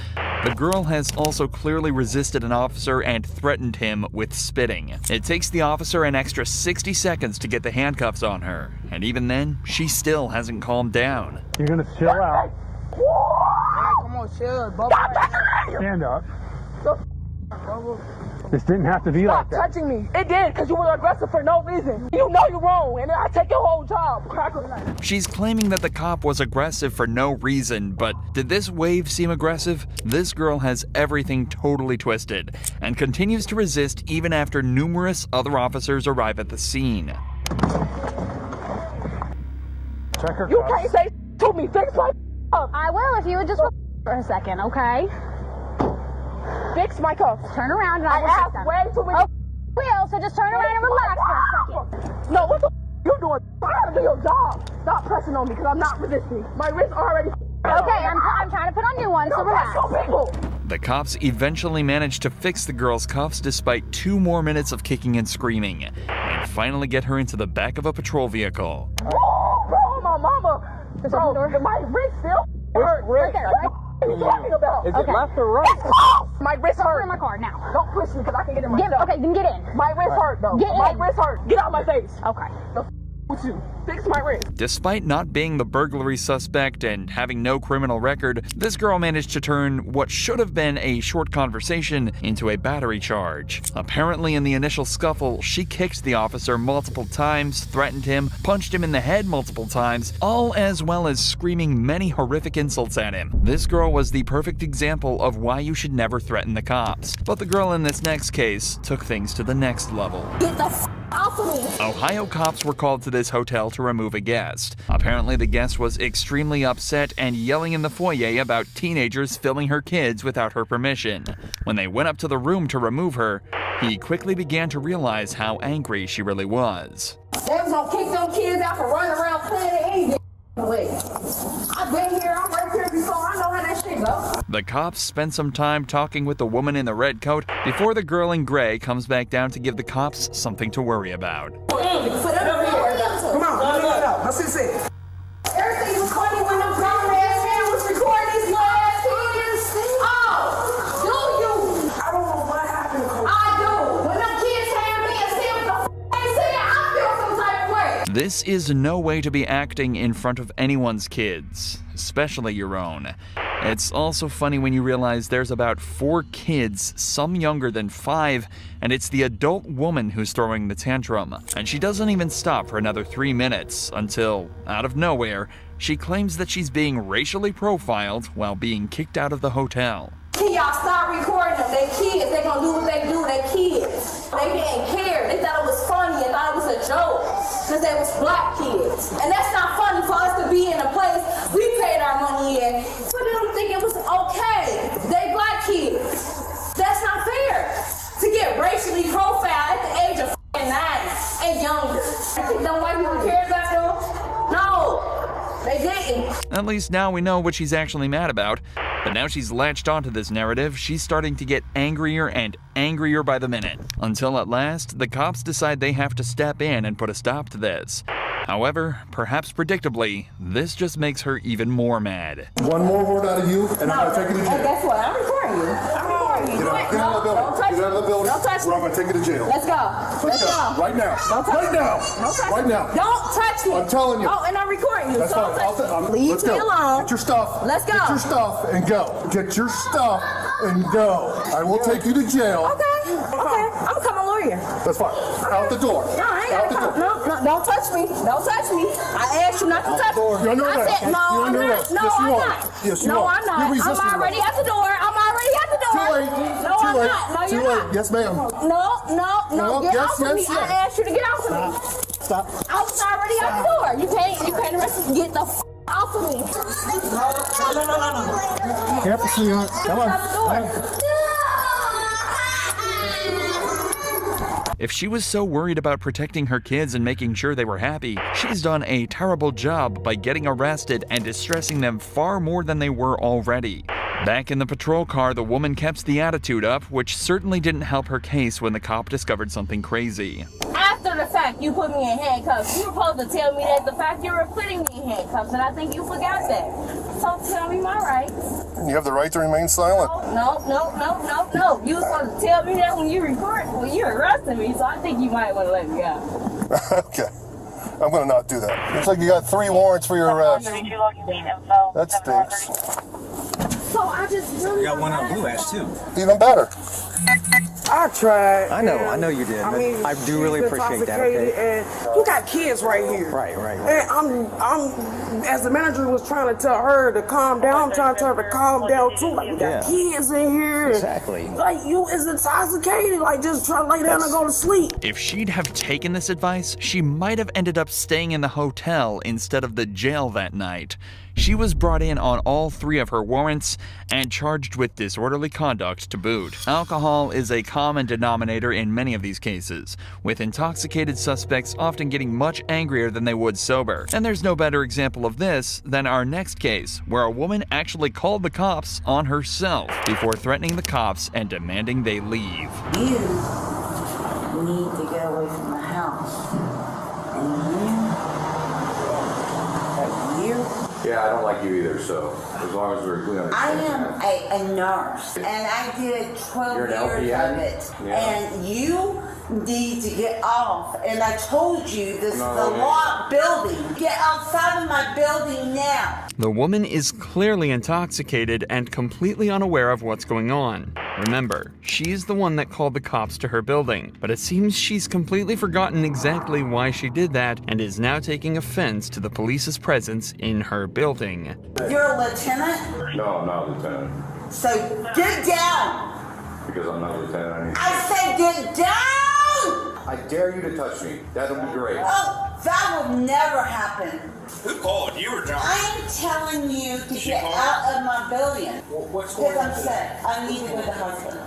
The girl has also clearly resisted an officer and threatened him with spitting. It takes the officer an extra 60 seconds to get the handcuffs on her, and even then, she still hasn't calmed down. You're gonna chill out. Hey, come on, chill, Bubba. Stand up. This didn't have to be like that. Stop touching me. It did, because you were aggressive for no reason. You know you're wrong, and I take your whole job. She's claiming that the cop was aggressive for no reason, but did this wave seem aggressive? This girl has everything totally twisted, and continues to resist even after numerous other officers arrive at the scene. Check her You cuffs. can't say to me. Fix my cuffs. I will if you would just for a second, okay? Fix my cuffs. Turn around and I will asked fix them. way too many. Oh, will, so just turn around and relax for a second. No, what the you doing? I gotta do your job. Stop pressing on me, because I'm not resisting. My wrist already. Okay, I'm trying to put on new ones, so relax. The cops eventually managed to fix the girl's cuffs despite 2 more minutes of kicking and screaming, and finally get her into the back of a patrol vehicle. Bro, my mama. Bro, my wrist still hurt. Right there, right? What are you talking about? Is it left or right? My wrist hurt. In my car now. Don't push me, because I can get in myself. Okay, then get in. My wrist hurt, though. My wrist hurt. Get out of my face. Okay. With you. Fix my wrist. Despite not being the burglary suspect and having no criminal record, this girl managed to turn what should have been a short conversation into a battery charge. Apparently, in the initial scuffle, she kicked the officer multiple times, threatened him, punched him in the head multiple times, all as well as screaming many horrific insults at him. This girl was the perfect example of why you should never threaten the cops. But the girl in this next case took things to the next level. Get the off of me. Ohio cops were called to this hotel to remove a guest. Apparently, the guest was extremely upset and yelling in the foyer about teenagers filming her kids without her permission. When they went up to the room to remove her, he quickly began to realize how angry she really was. They was gonna kick them kids out for running around playing any way. I've been here, I'm right here before, I know how that shit go. The cops spent some time talking with the woman in the red coat before the girl in gray comes back down to give the cops something to worry about. Come on, let's see. Everything was funny when them grown ass men was recording these little ass kids. Oh, do you? I don't know what happened. I do. When them kids had me and see what the they said, I feel some type of way. This is no way to be acting in front of anyone's kids, especially your own. It's also funny when you realize there's about 4 kids, some younger than 5, and it's the adult woman who's throwing the tantrum. And she doesn't even stop for another 3 minutes until, out of nowhere, she claims that she's being racially profiled while being kicked out of the hotel. Can y'all stop recording them? They kids, they gonna do what they do, they kids. They didn't care, they thought it was funny and thought it was a joke, because they was black kids. And that's not funny for us to be in a place we paid our money in, for them to think it was okay. They black kids. That's not fair. To get racially profiled at the age of 9 and younger. I think them white people care about them? No, they didn't. At least now we know what she's actually mad about. But now she's latched onto this narrative, she's starting to get angrier and angrier by the minute. Until at last, the cops decide they have to step in and put a stop to this. However, perhaps predictably, this just makes her even more mad. One more word out of you, and I'm gonna take you to jail. And guess what? I'm recording you. I'm recording you. Get out of the building. Don't touch Get out of the building. Don't touch me. Or I'm gonna take you to jail. Let's go. Let's go. Right now. Don't touch Right me. now. Don't touch Right me. now. Don't touch me. I'm telling you. Oh, and I'm recording you. That's so fine. don't touch me. Leave Let's me go. alone. Get your stuff. Let's go. Get your stuff and go. Get your stuff and go. I will take you to jail. Okay. I'm coming lure here. That's fine. Out the door. No, I ain't Out the gonna door. come. No, don't touch me. Don't touch me. I asked you not to touch me. You're under I arrest. said, no, You're I'm under not. arrest. No, Yes, you I'm are. not. Yes, you no, are. I'm not. You're resisting I'm already arrest. at the door. I'm already at the door. Too late. No, Too I'm late. not. No, Too you're late. not. Yes, ma'am. No. Get yes, off of me. yes, I yes. asked you to get off of me. Stop. I was already at the door. You can't arrest me. Get the off of me. No. Careful, sweetheart. Come on. Out the door. If she was so worried about protecting her kids and making sure they were happy, she's done a terrible job by getting arrested and distressing them far more than they were already. Back in the patrol car, the woman kept the attitude up, which certainly didn't help her case when the cop discovered something crazy. After the fact, you put me in handcuffs. You were supposed to tell me that the fact you were putting me in handcuffs, and I think you forgot that. So tell me my rights. You have the right to remain silent. No. You were supposed to tell me that when you arrested me, so I think you might want to let me go. Okay. I'm going to not do that. Looks like you got 3 warrants for your arrest. That stinks. So I just really got one on Blue Ash too. Even better. I tried. I know you did. I do really appreciate that. Okay? And you got kids right here. Right. And I'm as the manager was trying to tell her to calm down. I'm trying to tell her to calm down too. Like we got kids in here. Exactly. Like you is intoxicated. Like just try to lay down and go to sleep. If she'd have taken this advice, she might have ended up staying in the hotel instead of the jail that night. She was brought in on all 3 of her warrants and charged with disorderly conduct to boot. Alcohol is a common denominator in many of these cases, with intoxicated suspects often getting much angrier than they would sober. And there's no better example of this than our next case, where a woman actually called the cops on herself before threatening the cops and demanding they leave. You need to get away from the house. And you Yeah, I don't like you either, so as long as we're clear. I am a nurse, and I did 12 You're an years LPN? of it. Yeah. And you need to get off. And I told you this is No, a okay. locked building. Get outside of my building now. The woman is clearly intoxicated and completely unaware of what's going on. Remember, she's the one that called the cops to her building, but it seems she's completely forgotten exactly why she did that and is now taking offense to the police's presence in her building. You're a lieutenant, No, I'm not a lieutenant. so get down. Because I'm not a lieutenant. I said get down! I dare you to touch me. That'll be great. Oh, that will never happen. Who called? You were drunk. I'm telling you to She get called? out of my building. What's Because going on? I'm sick. I need to go to the hospital.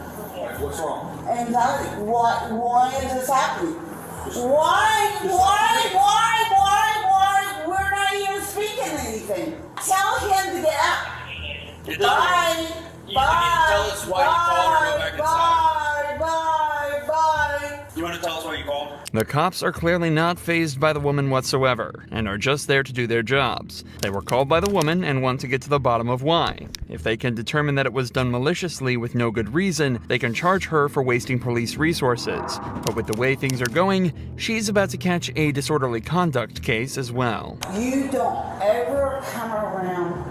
What's wrong? Anxiety. Why is this happening? Why? We're not even speaking anything. Tell him to get out. It doesn't- Bye. You didn't even tell us why you called her. Go back inside. Bye. You want to tell us why you called? The cops are clearly not fazed by the woman whatsoever, and are just there to do their jobs. They were called by the woman and want to get to the bottom of why. If they can determine that it was done maliciously with no good reason, they can charge her for wasting police resources. But with the way things are going, she's about to catch a disorderly conduct case as well. You don't ever come around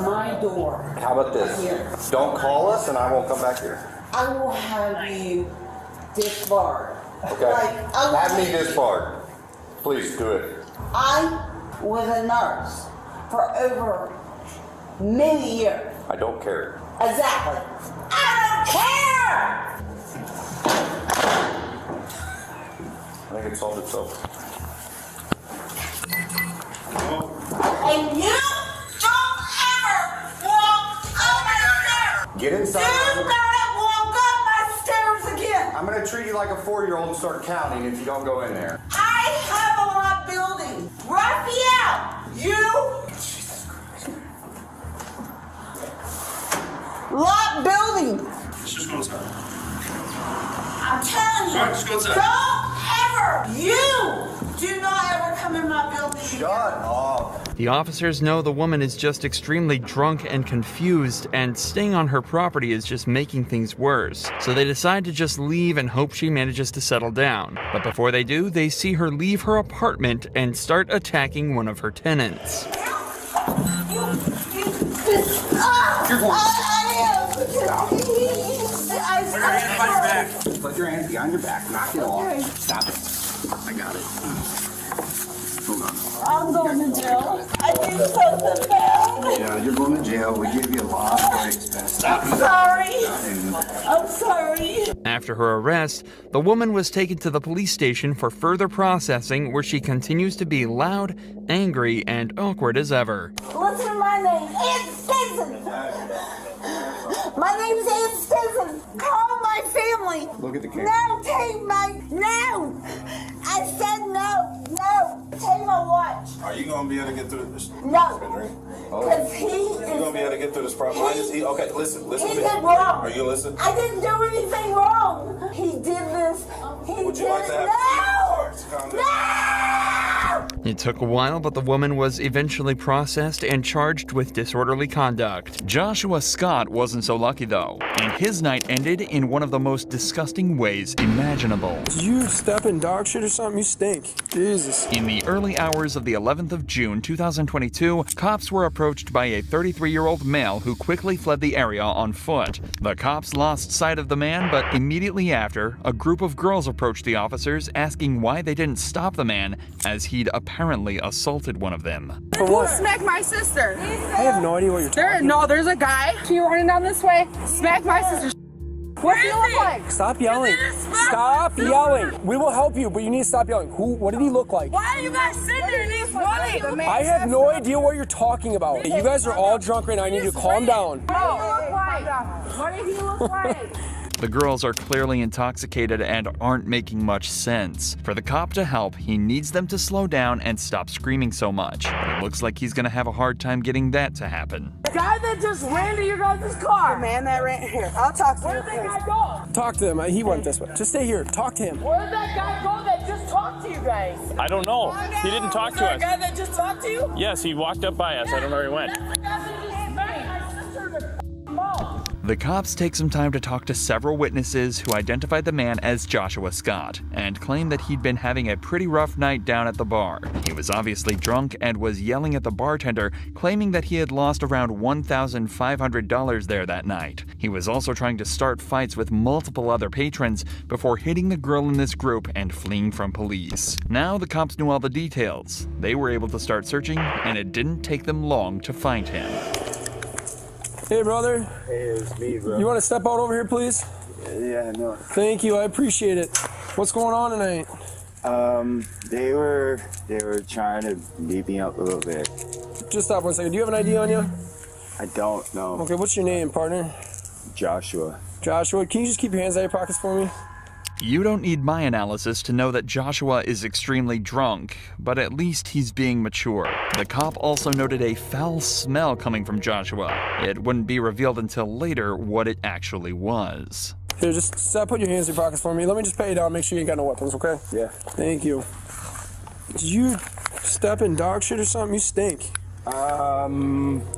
my door. How about this? Here. Don't call us and I won't come back here. I will have you disbarred. Okay? Have me disbarred. Please do it. I was a nurse for over many years. I don't care. Exactly. I don't care! I think it solved itself. And you don't ever walk up my stairs! Get inside. Do not walk up my stairs again! I'm gonna treat you like a 4-year-old and start counting if you don't go in there. I have a lot building. Raphael, you lot building. Just go inside. I'm telling you. All right, just go inside. Don't ever, you do not ever come in my building. Shut up. The officers know the woman is just extremely drunk and confused, and staying on her property is just making things worse. So they decide to just leave and hope she manages to settle down. But before they do, they see her leave her apartment and start attacking one of her tenants. Put your hands behind your back. Knock it off. Stop it. I got it. Hold on. I'm going to jail. I did something bad. Yeah, you're going to jail. We give you a lot of expense. I'm sorry. I'm sorry. After her arrest, the woman was taken to the police station for further processing, where she continues to be loud, angry, and awkward as ever. Listen to my name. Ann Stinson. My name's Ann Stinson. Call my family. Look at the camera. No, take my... No. I said no. No. Take my watch. Are you going to be able to get through this? No. Oh. Because he is... You're going to be able to get through this problem. Okay, listen He to me. did wrong. Are you listening? I didn't do anything wrong. He did this. He Would did you like to have No. calm down? It took a while, but the woman was eventually processed and charged with disorderly conduct. Joshua Scott wasn't so lucky though, and his night ended in one of the most disgusting ways imaginable. Did you step in dog shit or something? You stink. Jesus. In the early hours of the 11th of June 2022, cops were approached by a 33-year-old male who quickly fled the area on foot. The cops lost sight of the man, but immediately after, a group of girls approached the officers asking why they didn't stop the man, as he'd apparently assaulted one of them. For what? Smack my sister. I have no idea what you're talking about. No, there's a guy. She running down this way. Smack my sister. What does he look like? Stop yelling. Stop yelling. We will help you, but you need to stop yelling. What did he look like? Why are you guys sitting there and he's running? I have no idea what you're talking about. You guys are all drunk right now. I need you to calm down. What did he look like? The girls are clearly intoxicated and aren't making much sense. For the cop to help, he needs them to slow down and stop screaming so much. But it looks like he's gonna have a hard time getting that to happen. The guy that just ran to your guys' car. The man that ran here. I'll talk to you. Where did that guy go? Talk to him. He went this way. Just stay here. Talk to him. Where did that guy go that just talked to you guys? I don't know. He didn't talk to us. The guy that just talked to you? Yes, he walked up by us. I don't know where he went. That's the guy that just smacked my sister in the mouth. The cops take some time to talk to several witnesses who identified the man as Joshua Scott and claim that he'd been having a pretty rough night down at the bar. He was obviously drunk and was yelling at the bartender, claiming that he had lost around $1,500 there that night. He was also trying to start fights with multiple other patrons before hitting the girl in this group and fleeing from police. Now the cops knew all the details. They were able to start searching, and it didn't take them long to find him. Hey, brother. Hey, it's me, bro. You want to step out over here, please? Yeah, no. Thank you. I appreciate it. What's going on tonight? They were trying to beat me up a little bit. Just stop 1 second. Do you have an ID on you? I don't know. Okay, what's your name, partner? Joshua. Joshua, can you just keep your hands out of your pockets for me? You don't need my analysis to know that Joshua is extremely drunk, but at least he's being mature. The cop also noted a foul smell coming from Joshua. It wouldn't be revealed until later what it actually was. Here, just put your hands in your pockets for me. Let me just pat you down, make sure you ain't got no weapons, okay? Yeah. Thank you. Did you step in dog shit or something? You stink.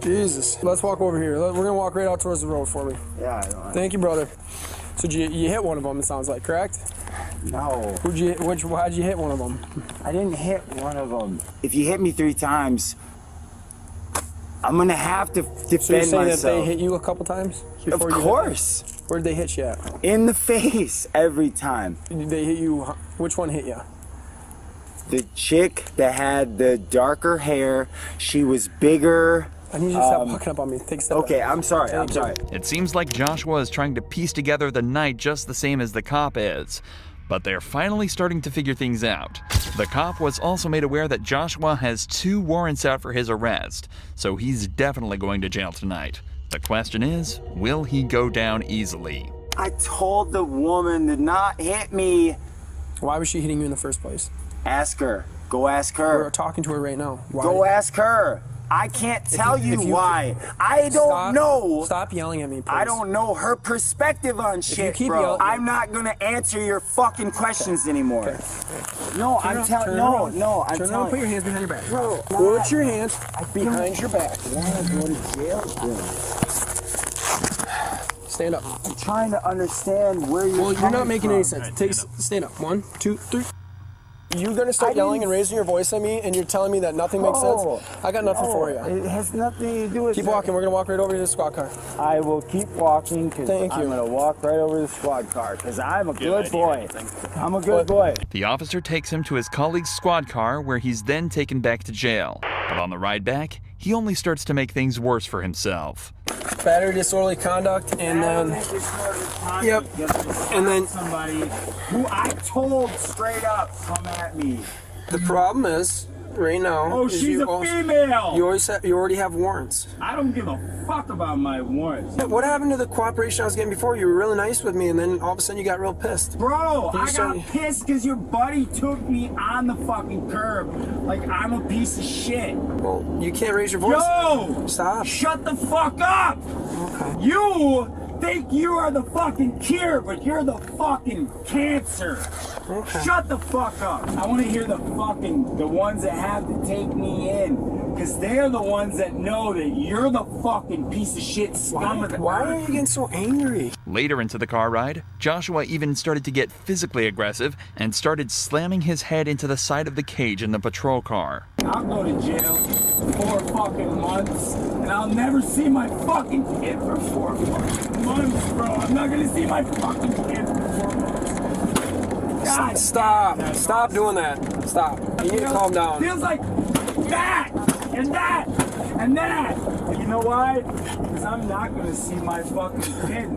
Jesus. Let's walk over here. We're gonna walk right out towards the road for me. Yeah, I don't. Thank you, brother. So you hit one of them, it sounds like, correct? No. How'd you hit one of them? I didn't hit one of them. If you hit me 3 times, I'm gonna have to defend So you're saying myself. that they hit you a couple times? Of course. Where'd they hit you at? In the face every time. Did they hit you? Which one hit you? The chick that had the darker hair, she was bigger. I need you to stop fucking up on me. Take a step Okay, back. I'm sorry. I'm sorry. It seems like Joshua is trying to piece together the night just the same as the cop is. But they're finally starting to figure things out. The cop was also made aware that Joshua has 2 warrants out for his arrest, so he's definitely going to jail tonight. The question is, will he go down easily? I told the woman to not hit me. Why was she hitting you in the first place? Ask her. Go ask her. We're talking to her right now. Why? Go ask her. I can't tell you why. I don't know. Stop yelling at me, please. I don't know her perspective on shit, keep bro. yelling- I'm not gonna answer your fucking questions anymore. No, I'm telling. No, I'm Turn around. telling. Put your hands behind your back. Bro, Put your hands behind your back. I wanna go to jail, bro. Stand up. I'm trying to understand where you're Well, you're coming not making any from. sense. Stand up. 1, 2, 3. You gonna start yelling and raising your voice at me, and you're telling me that nothing makes sense? I got nothing for you. It has nothing to do with Keep walking. We're gonna walk right over to the squad car. I will keep walking because Thank you. I'm gonna walk right over to the squad car because I'm a good boy. I'm a good boy. The officer takes him to his colleague's squad car, where he's then taken back to jail. But on the ride back, he only starts to make things worse for himself. Battery, disorderly conduct, and then... Yep. And then... Somebody who I told straight up come at me. The problem is, right now... Oh, is she's a female! You already have warrants. I don't give a fuck about my warrants. What happened to the cooperation I was getting before? You were really nice with me, and then all of a sudden you got real pissed. Bro, I got pissed because your buddy took me on the fucking curb like I'm a piece of shit. Well, you can't raise your voice. Yo! Stop. Shut the fuck up! Okay. You think you are the fucking cure, but you're the fucking cancer. Okay. Shut the fuck up. I want to hear the ones that have to take me in. Because they're the ones that know that you're the fucking piece of shit scum of the Why are you getting so angry? Later into the car ride, Joshua even started to get physically aggressive and started slamming his head into the side of the cage in the patrol car. I'll go to jail for 4 fucking months, and I'll never see my fucking kid for 4 fucking months, bro. I'm not gonna see my fucking kid for 4 months. God, Stop doing that. Stop. You need to calm down. Feels like that, and that, and that. And you know why? Because I'm not gonna see my fucking kid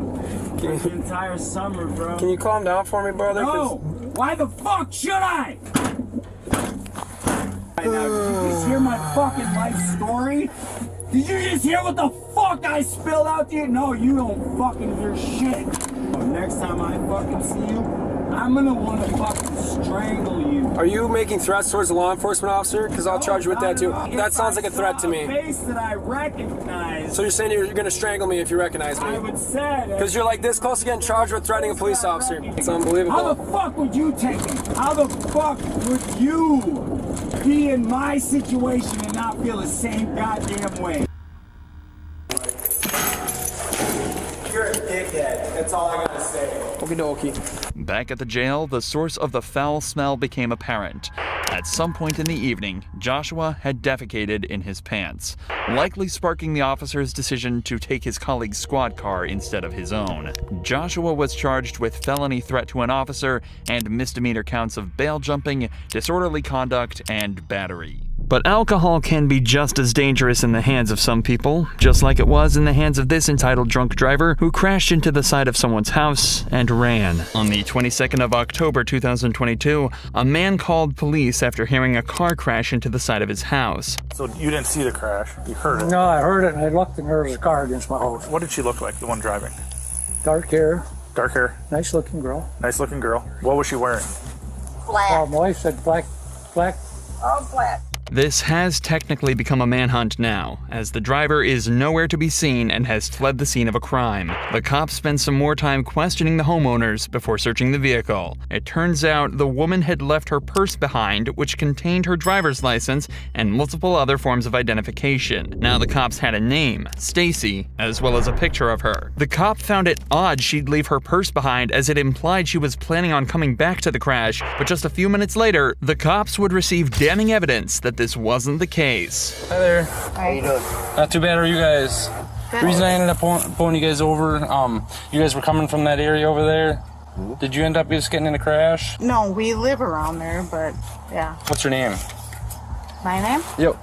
for the entire summer, bro. Can you calm down for me, brother? No. Why the fuck should I? Right now, did you just hear my fucking life story? Did you just hear what the fuck I spilled out to you? No, you don't fucking hear shit. Next time I fucking see you, I'm gonna want to fucking strangle you. Are you making threats towards a law enforcement officer? Because I'll charge you with that too. That sounds like a threat to me. Face that I recognize. So you're saying you're gonna strangle me if you recognize me? I would say. Because you're like this close to getting charged with threatening a police officer. It's unbelievable. How the fuck would you take it? How the fuck would you be in my situation and not feel the same goddamn way? You're a dickhead. That's all I gotta say. Okie dokie. Back at the jail, the source of the foul smell became apparent. At some point in the evening, Joshua had defecated in his pants, likely sparking the officer's decision to take his colleague's squad car instead of his own. Joshua was charged with felony threat to an officer and misdemeanor counts of bail jumping, disorderly conduct, and battery. But alcohol can be just as dangerous in the hands of some people, just like it was in the hands of this entitled drunk driver who crashed into the side of someone's house and ran. On the 22nd of October 2022, a man called police after hearing a car crash into the side of his house. So you didn't see the crash? You heard it? No, I heard it and I looked and there was a car against my house. What did she look like, the one driving? Dark hair. Dark hair? Nice looking girl. Nice looking girl. What was she wearing? Black. My wife said black. All black. This has technically become a manhunt now, as the driver is nowhere to be seen and has fled the scene of a crime. The cops spend some more time questioning the homeowners before searching the vehicle. It turns out the woman had left her purse behind, which contained her driver's license and multiple other forms of identification. Now the cops had a name, Stacy, as well as a picture of her. The cop found it odd she'd leave her purse behind, as it implied she was planning on coming back to the crash, but just a few minutes later, the cops would receive damning evidence that this wasn't the case. Hi there. How you doing? Not too bad, are you guys? Good. The reason I ended up pulling you guys over, you guys were coming from that area over there. Did you end up just getting in a crash? No, we live around there, but yeah. What's your name? My name? Yep.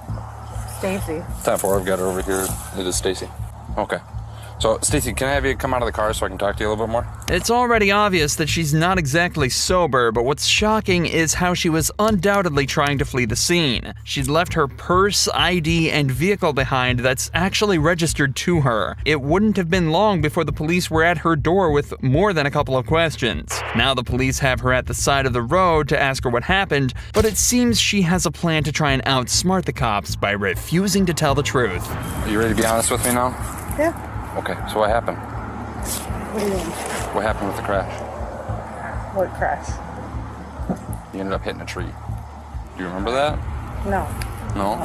Stacy. 10-4, I've got her over here. It is Stacy. Okay. So, Stacy, can I have you come out of the car so I can talk to you a little bit more? It's already obvious that she's not exactly sober, but what's shocking is how she was undoubtedly trying to flee the scene. She'd left her purse, ID, and vehicle behind that's actually registered to her. It wouldn't have been long before the police were at her door with more than a couple of questions. Now the police have her at the side of the road to ask her what happened, but it seems she has a plan to try and outsmart the cops by refusing to tell the truth. Are you ready to be honest with me now? Yeah. Okay, so what happened? What do you mean? What happened with the crash? What crash? You ended up hitting a tree. Do you remember that? No. No?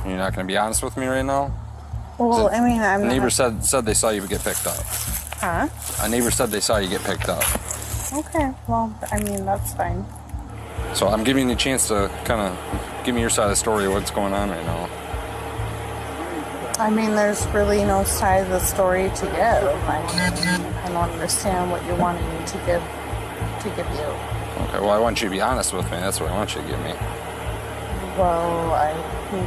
You're not going to be honest with me right now? Well, I mean, I'm A neighbor not... said they saw you get picked up. Huh? A neighbor said they saw you get picked up. Okay, well, I mean, that's fine. So I'm giving you a chance to kind of give me your side of the story of what's going on right now. I mean, there's really no side of the story to give. I don't understand what you're wanting me to give you. Okay, well, I want you to be honest with me. That's what I want you to give me. Well,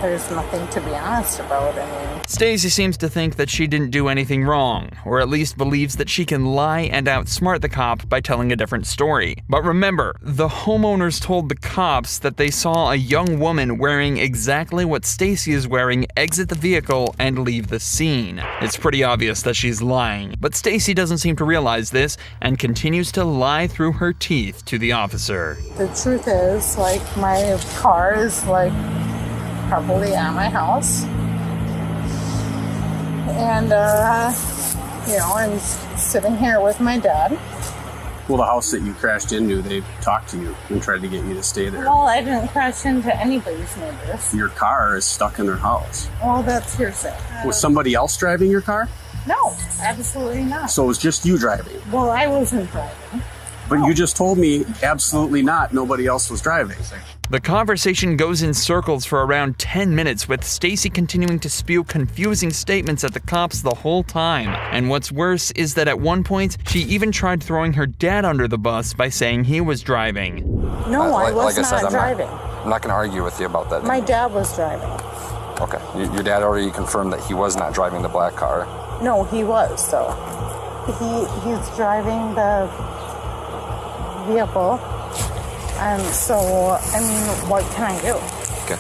there's nothing to be honest about. I mean, Stacy seems to think that she didn't do anything wrong, or at least believes that she can lie and outsmart the cop by telling a different story. But remember, the homeowners told the cops that they saw a young woman wearing exactly what Stacy is wearing exit the vehicle and leave the scene. It's pretty obvious that she's lying, but Stacy doesn't seem to realize this and continues to lie through her teeth to the officer. the truth is, like, my car is, like, probably at my house. And, I'm sitting here with my dad. Well, the house that you crashed into, they talked to you and tried to get you to stay there. Well, I didn't crash into anybody's neighbors. Your car is stuck in their house. Well, that's hearsay. Was somebody else driving your car? No, absolutely not. So it was just you driving? Well, I wasn't driving. But you just told me absolutely not, nobody else was driving. The conversation goes in circles for around 10 minutes, with Stacy continuing to spew confusing statements at the cops the whole time. And what's worse is that at one point, she even tried throwing her dad under the bus by saying he was driving. No, I was not driving. I'm not going to argue with you about that. My dad was driving. Okay. Your dad already confirmed that he was not driving the black car. No, he was, so. He's driving the vehicle. And so, I mean, what can I do? Okay.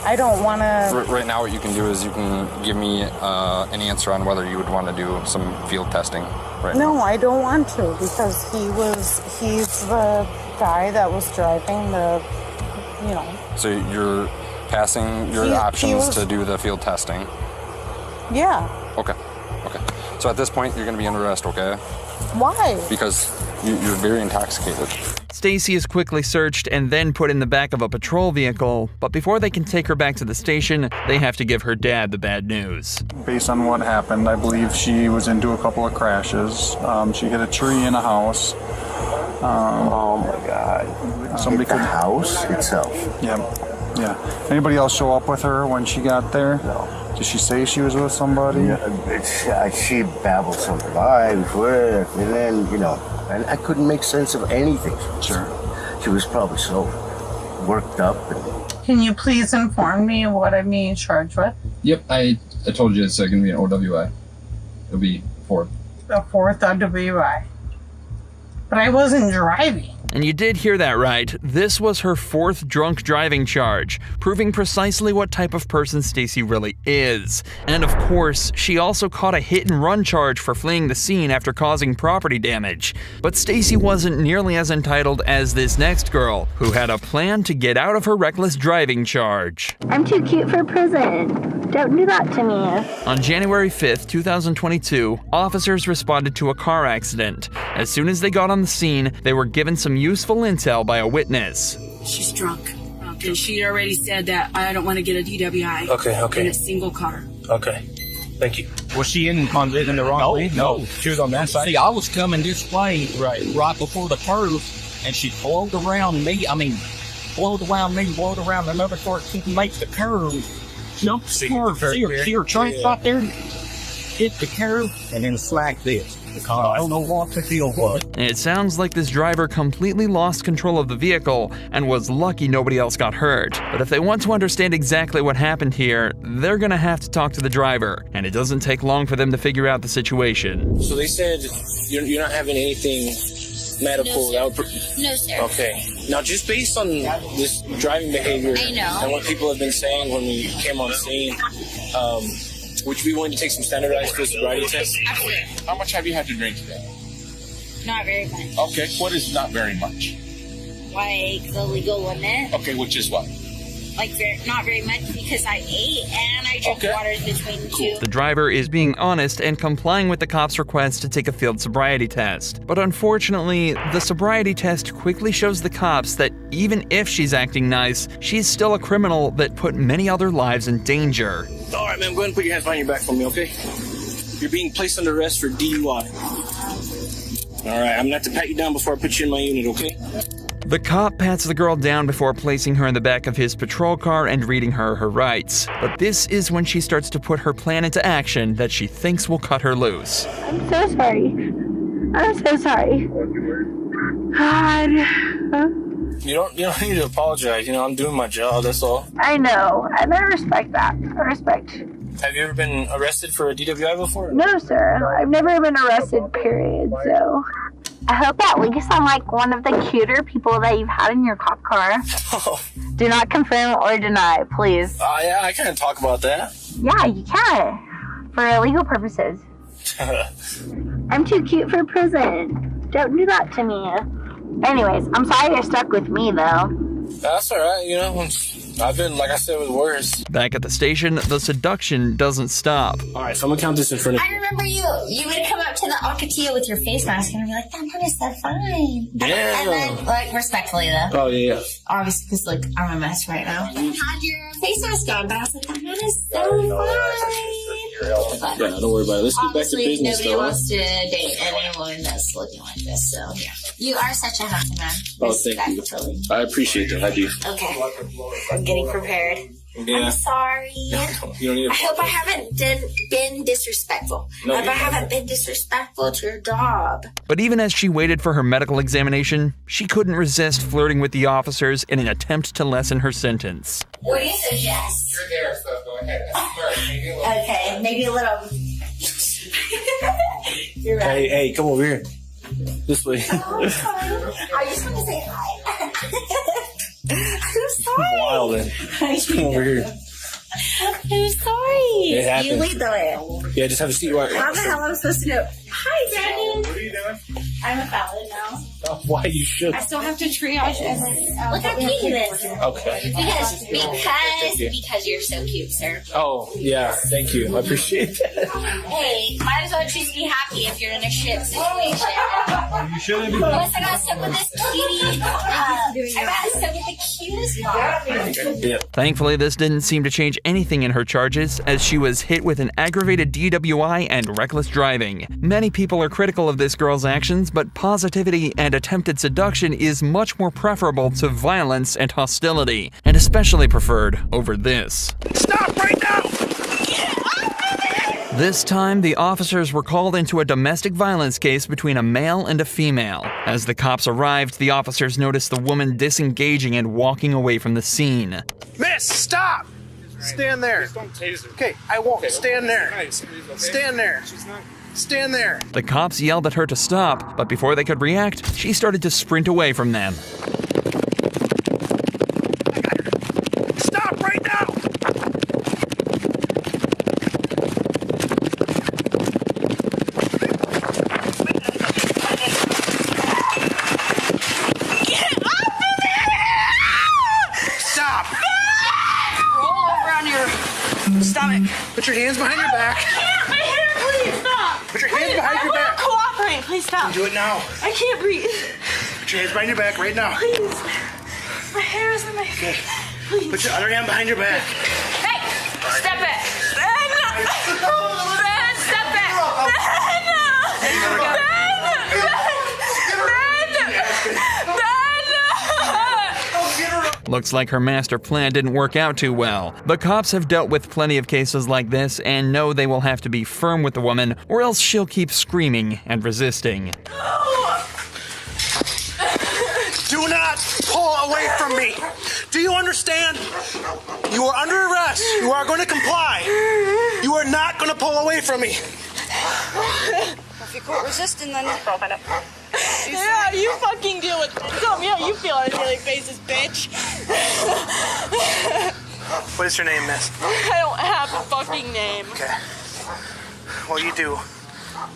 I don't want to... Right now what you can do is you can give me an answer on whether you would want to do some field testing right now. No, I don't want to, because he's the guy that was driving the, So you're passing your options to do the field testing? Yeah. Okay. So at this point, you're going to be under arrest, okay? Why? Because you're very intoxicated. Stacy is quickly searched and then put in the back of a patrol vehicle, but before they can take her back to the station, they have to give her dad the bad news. Based on what happened, I believe she was into a couple of crashes. She hit a tree in a house. Oh my God. Somebody the house itself? Yeah. Anybody else show up with her when she got there? No. Did she say she was with somebody? Yeah, she babbled some lies, and then, and I couldn't make sense of anything. Sure. She was probably so worked up. Can you please inform me of what I'm being charged with? Yep, I told you it's going to be an OWI. It'll be 4th. The 4th OWI. But I wasn't driving. And you did hear that right. This was her 4th drunk driving charge, proving precisely what type of person Stacy really is. And of course, she also caught a hit and run charge for fleeing the scene after causing property damage. But Stacy wasn't nearly as entitled as this next girl, who had a plan to get out of her reckless driving charge. I'm too cute for prison. Don't do that to me. On January 5th, 2022, officers responded to a car accident. As soon as they got on the scene, they were given some useful intel by a witness. She's drunk. And she already said that I don't want to get a DWI. Okay. In a single car. Okay. Thank you. Was she in the wrong lane? No. She was on that side. See, I was coming this way right before the curve, and she blowed around me. Blowed around another car to make the curve. Jumped the curve. See her train spot there? Hit the curve, and then it's like this. I don't know what to feel for. It sounds like this driver completely lost control of the vehicle and was lucky nobody else got hurt. But if they want to understand exactly what happened here, they're gonna have to talk to the driver, and it doesn't take long for them to figure out the situation. So they said you're not having anything medical? No, sir. Okay. Now, just based on this driving behavior and what people have been saying when we came on scene, would you be willing to take some standardized sobriety tests? Absolutely. How much have you had to drink today? Not very much. Okay. What is not very much? Like the legal limit. Okay, which is what? Like not very much because I ate and I drank water in between the two. The driver is being honest and complying with the cop's request to take a field sobriety test. But unfortunately, the sobriety test quickly shows the cops that even if she's acting nice, she's still a criminal that put many other lives in danger. All right, man, go ahead and put your hands behind your back for me, okay? You're being placed under arrest for DUI. All right, I'm going to have to pat you down before I put you in my unit, okay? The cop pats the girl down before placing her in the back of his patrol car and reading her rights. But this is when she starts to put her plan into action that she thinks will cut her loose. I'm so sorry. I'm so sorry. God. You don't need to apologize. You know, I'm doing my job, that's all. I know, and I respect that. I respect. Have you ever been arrested for a DWI before? No, sir. I've never been arrested, period, so. I hope at least I'm like one of the cuter people that you've had in your cop car. Do not confirm or deny, please. Yeah, I can't talk about that. Yeah, you can. For legal purposes. I'm too cute for prison. Don't do that to me. Anyways, I'm sorry you're stuck with me, though. That's alright, you know. I've been, like I said, with worse. Back at the station, the seduction doesn't stop. Alright, so I'm gonna count this in front of you. I remember you would come up to the Alcatia with your face mask and I'd be like, that man is so fine. Damn. And then, like, respectfully, though. Oh, yeah. Obviously, because, like, I'm a mess right now. You had your face mask on, but I was like, that man is so fine. Yeah, don't worry about it. Let's get back to business, Nobody though. wants to date anyone that's looking like this, so, yeah. You are such a handsome man. Oh, thank you. I appreciate that. I do. Okay. I'm getting prepared. Yeah. I'm sorry. You don't need to I hope I haven't been disrespectful. No, I hope I haven't been disrespectful to your job. But even as she waited for her medical examination, she couldn't resist flirting with the officers in an attempt to lessen her sentence. What do you suggest? You're there, so go ahead. Okay, maybe a little. You're right. Hey, come over here. This way. Oh, sorry. I just want to say hi. I'm sorry. Wild, then. Come over here. I'm sorry. It happened. You lead the way. Yeah, just have a seat right. How the hell am I supposed to do? Hi, Brandon. What are you doing? I'm a felon now. Oh, why you should? I still have to triage and look how cute he is. Okay. Because you're so cute, sir. Oh, yeah. Thank you. I appreciate that. Hey, might as well just be happy if you're in a shit situation. You shouldn't be. Plus, I got stuck with this cutie. I got stuck with the cutest dog. Thankfully, this didn't seem to change anything in her charges, as she was hit with an aggravated DWI and reckless driving. Many people are critical of this girl's actions, but positivity and attempted seduction is much more preferable to violence and hostility, and especially preferred over this. Stop right now! This time, the officers were called into a domestic violence case between a male and a female. As the cops arrived, the officers noticed the woman disengaging and walking away from the scene. Miss, stop! Stand there. Okay, I won't. Stand there. Stand there. Stand there. The cops yelled at her to stop, but before they could react, she started to sprint away from them. Stop right now! Stop! Roll over on your stomach. Put your hands behind your back. My hair, please stop. Put your hands behind your back. Cooperate, please stop. Do it now. I can't breathe. Put your hands behind your back right now. Please. My hair is in my face. Please. Put your other hand behind your back. Hey, step it. Ben, step it. Looks like her master plan didn't work out too well. The cops have dealt with plenty of cases like this and know they will have to be firm with the woman, or else she'll keep screaming and resisting. Do not pull away from me. Do you understand? You are under arrest. You are going to comply. You are not going to pull away from me. If you quit resisting, then yeah, you fucking deal with it. Tell me how you feel on a daily basis, bitch. What is your name, miss? I don't have a fucking name. Okay. Well, you do.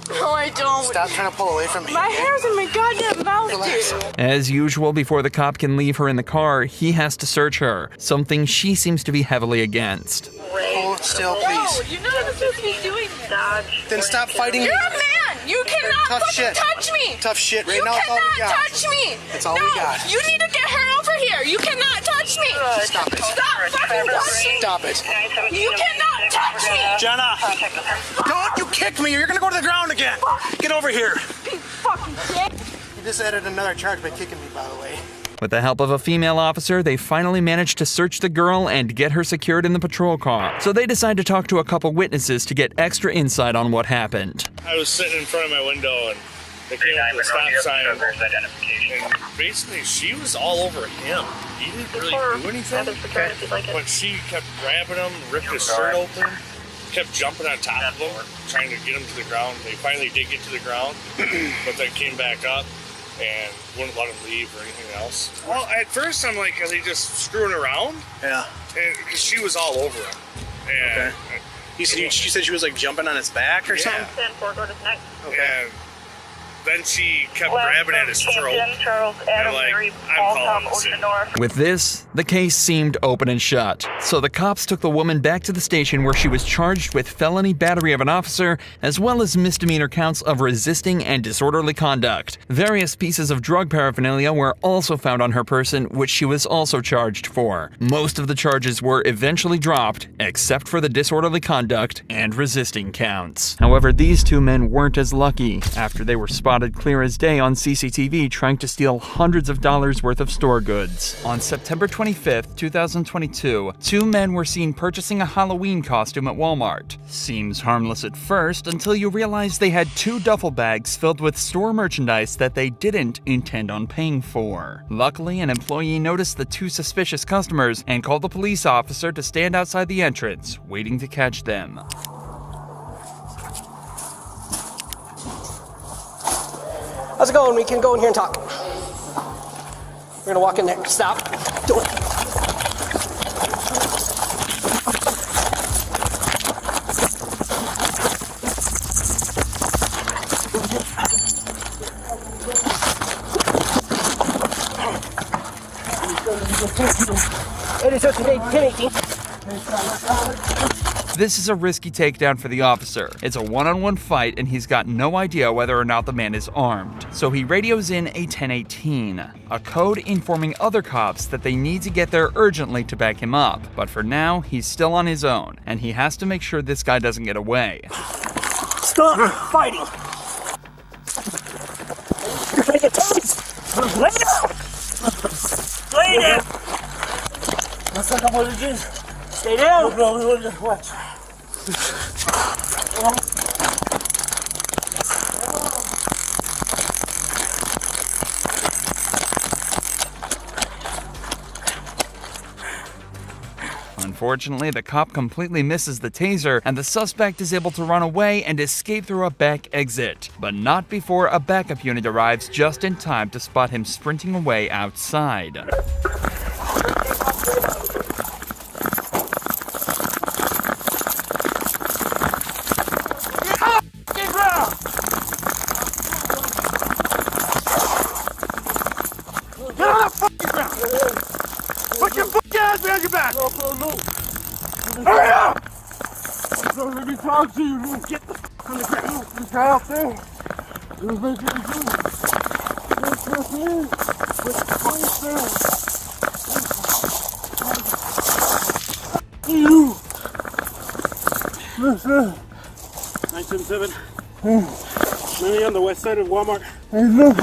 No, I don't. Stop trying to pull away from me. My hair's in my goddamn mouth, dude. As usual, before the cop can leave her in the car, he has to search her, something she seems to be heavily against. Hold still, please. No, you're not supposed to be doing that. Then stop fighting me. You're a man. You cannot Tough fucking shit. touch me. Tough shit. Right You now, it's all we cannot got. touch me. It's all no, we got. You need to get her over here. You cannot touch me. Stop it. Stop fucking touching me. Stop it. You cannot touch me. Jenna, don't you kick me or you're going to go to the ground again. Get over here. You fucking dick. You just added another charge by kicking me, by the way. With the help of a female officer, they finally managed to search the girl and get her secured in the patrol car. So they decide to talk to a couple witnesses to get extra insight on what happened. I was sitting in front of my window and they came up with a stop sign. And basically, she was all over him. He didn't really do anything. But she kept grabbing him, ripped his shirt open, kept jumping on top of him, trying to get him to the ground. They finally did get to the ground, but then came back up and wouldn't let him leave or anything else. Well, at first I'm like, are they just screwing around? Yeah. Because she was all over him. And she said she was like jumping on his back or something? And then she kept grabbing at his throat. And like, I'm calling this in. With this, the case seemed open and shut. So the cops took the woman back to the station where she was charged with felony battery of an officer, as well as misdemeanor counts of resisting and disorderly conduct. Various pieces of drug paraphernalia were also found on her person, which she was also charged for. Most of the charges were eventually dropped, except for the disorderly conduct and resisting counts. However, these two men weren't as lucky after they were spotted clear as day on CCTV trying to steal hundreds of dollars worth of store goods. On September 25th, 2022, two men were seen purchasing a Halloween costume at Walmart. Seems harmless at first until you realize they had two duffel bags filled with store merchandise that they didn't intend on paying for. Luckily, an employee noticed the two suspicious customers and called the police officer to stand outside the entrance, waiting to catch them. How's it going? We can go in here and talk. We're gonna walk in there. Stop. Do it. This is a risky takedown for the officer. It's a one-on-one fight and he's got no idea whether or not the man is armed. So he radios in a 1018, a code informing other cops that they need to get there urgently to back him up. But for now, he's still on his own, and he has to make sure this guy doesn't get away. Stop fighting! You're gonna get tased! Lay down! Lay down! That's like I'm gonna do. Stay down! No, watch. Unfortunately, the cop completely misses the taser, and the suspect is able to run away and escape through a back exit, but not before a backup unit arrives just in time to spot him sprinting away outside. Put your fucking ass behind your back! Hurry up! Let me talk to you. Get the fuck on the ground. This guy out there. You! Listen. 977. Maybe on the west side of Walmart. Hey, look.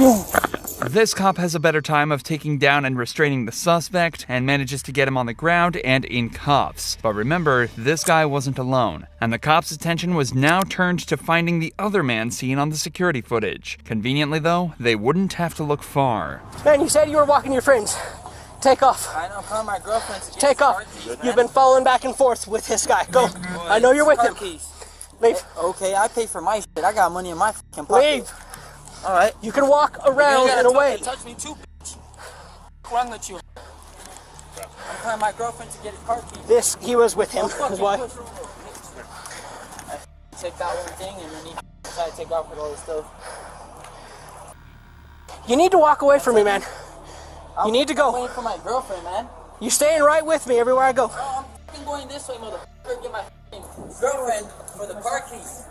This cop has a better time of taking down and restraining the suspect and manages to get him on the ground and in cuffs. But remember, this guy wasn't alone, and the cop's attention was now turned to finding the other man seen on the security footage. Conveniently though, they wouldn't have to look far. Man, you said you were walking your friends. Take off. I know, calling my girlfriend to get Take off. You've been following back and forth with this guy. Go. I know you're with him. Leave. Okay, I pay for my shit. I got money in my fucking pocket. Leave. All right. You can walk around and away. Touch me too, bitch. What's wrong with you? I'm calling my girlfriend to get a car keys. He was with him. That's why. I take that one thing and then he decided to take off with all this stuff. You need to walk away from me, man. You need to go. I'm waiting for my girlfriend, man. You staying right with me everywhere I go. No, I'm fucking going this way, motherfucker. Get my girlfriend for the car keys.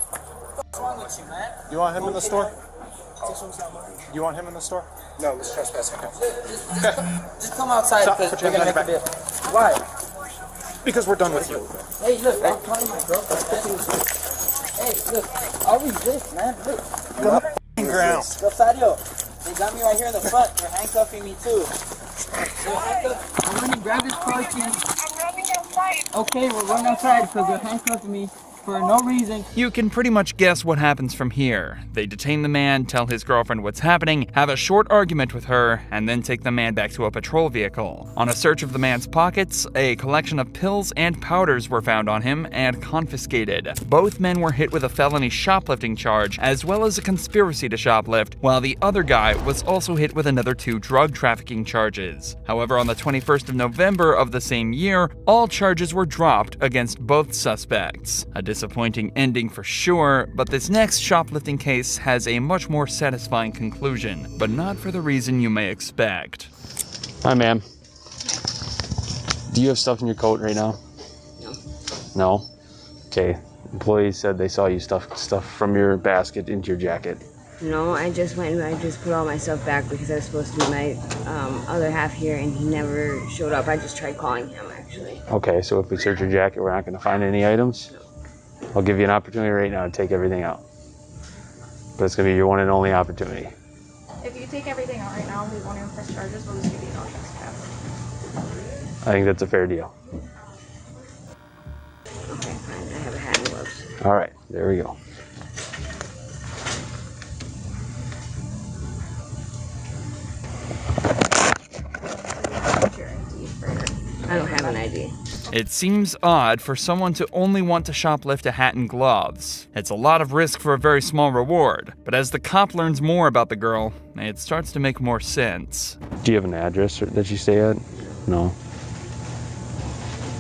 What's wrong with you, man? You want him in the store? You want him in the store? No, it's trespassing. Just come outside because we're going to make a bit. Why? Because we're done with you. Hey, look, I'm calling my girlfriend. Hey, look, I'll resist, man. Look. Go on the ground. Rosario, they got me right here in the front. They're handcuffing me too. I went and grabbed his car keys. Okay, we're running outside because they're handcuffing me for no reason. You can pretty much guess what happens from here. They detain the man, tell his girlfriend what's happening, have a short argument with her, and then take the man back to a patrol vehicle. On a search of the man's pockets, a collection of pills and powders were found on him and confiscated. Both men were hit with a felony shoplifting charge, as well as a conspiracy to shoplift, while the other guy was also hit with another 2 drug trafficking charges. However, on the 21st of November of the same year, all charges were dropped against both suspects. A disappointing ending for sure, but this next shoplifting case has a much more satisfying conclusion, but not for the reason you may expect. Hi, ma'am. Do you have stuff in your coat right now? No. No? Okay. Employees said they saw you stuff from your basket into your jacket. No, I just went and I just put all my stuff back because I was supposed to be my other half here and he never showed up. I just tried calling him, actually. Okay, so if we search your jacket, we're not going to find any items? No. I'll give you an opportunity right now to take everything out. But it's going to be your one and only opportunity. If you take everything out right now, we won't even press charges. We'll just give you no trespass. I think that's a fair deal. Okay, fine. I have a hat and gloves. All right, there we go. I don't have an ID. It seems odd for someone to only want to shoplift a hat and gloves. It's a lot of risk for a very small reward, but as the cop learns more about the girl, it starts to make more sense. Do you have an address that you stay at? No.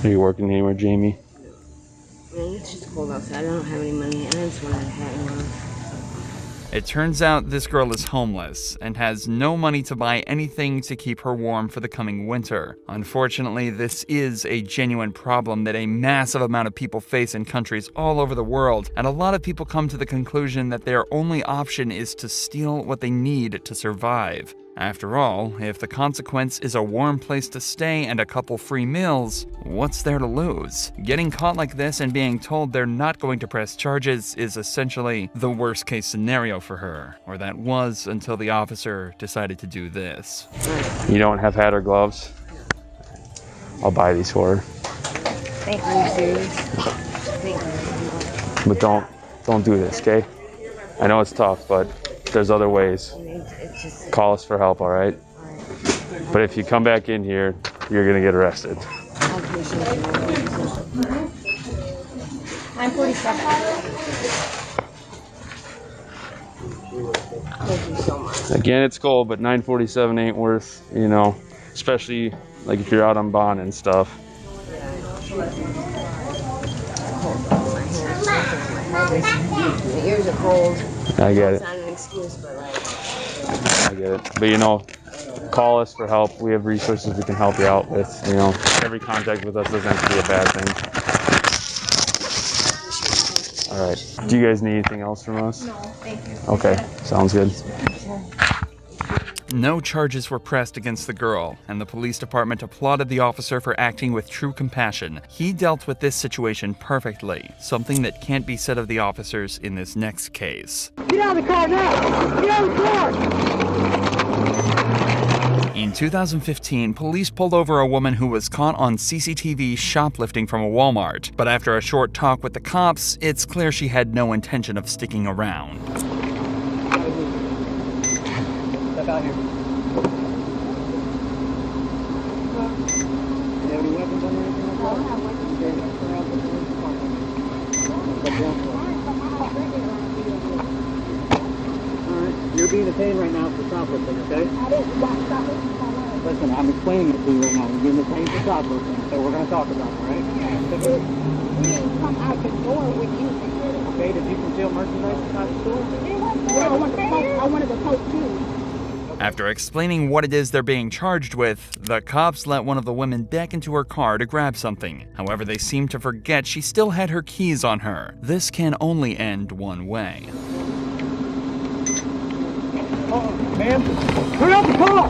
Are you working anywhere, Jamie? Man, it's just cold outside. I don't have any money and I just wanted a hat and gloves. It turns out this girl is homeless and has no money to buy anything to keep her warm for the coming winter. Unfortunately, this is a genuine problem that a massive amount of people face in countries all over the world, and a lot of people come to the conclusion that their only option is to steal what they need to survive. After all, if the consequence is a warm place to stay and a couple free meals, what's there to lose? Getting caught like this and being told they're not going to press charges is essentially the worst case scenario for her, or that was until the officer decided to do this. You don't have hat or gloves? I'll buy these for her. Thank you, serious? Thank you. But don't do this, okay? I know it's tough, but there's other ways. Call us for help, all right? But if you come back in here, you're gonna get arrested. I'm 47. Thank you so much. Again, it's cold, but $9.47 ain't worth, especially like if you're out on bond and stuff. The ears are cold. I get it. It's not an excuse, but I get it. But call us for help. We have resources we can help you out with. Every contact with us doesn't have to be a bad thing. All right. Do you guys need anything else from us? No, thank you. Okay, sounds good. No charges were pressed against the girl, and the police department applauded the officer for acting with true compassion. He dealt with this situation perfectly, something that can't be said of the officers in this next case. Get out of the car now! Get out of the car! In 2015, police pulled over a woman who was caught on CCTV shoplifting from a Walmart, but after a short talk with the cops, it's clear she had no intention of sticking around. Step out here. Do you have any weapons on you? I don't have Alright, you're being detained right now for shoplifting, okay? I didn't want shoplifting. Listen, I'm explaining it to you right now. You're being detained for shoplifting, so we're going to talk about it, alright? We didn't come out the door with anything. Okay, did you conceal merchandise inside the store? Yeah, I wanted to post too. After explaining what it is they're being charged with, the cops let one of the women back into her car to grab something. However, they seem to forget she still had her keys on her. This can only end one way. Ma'am, turn out the car!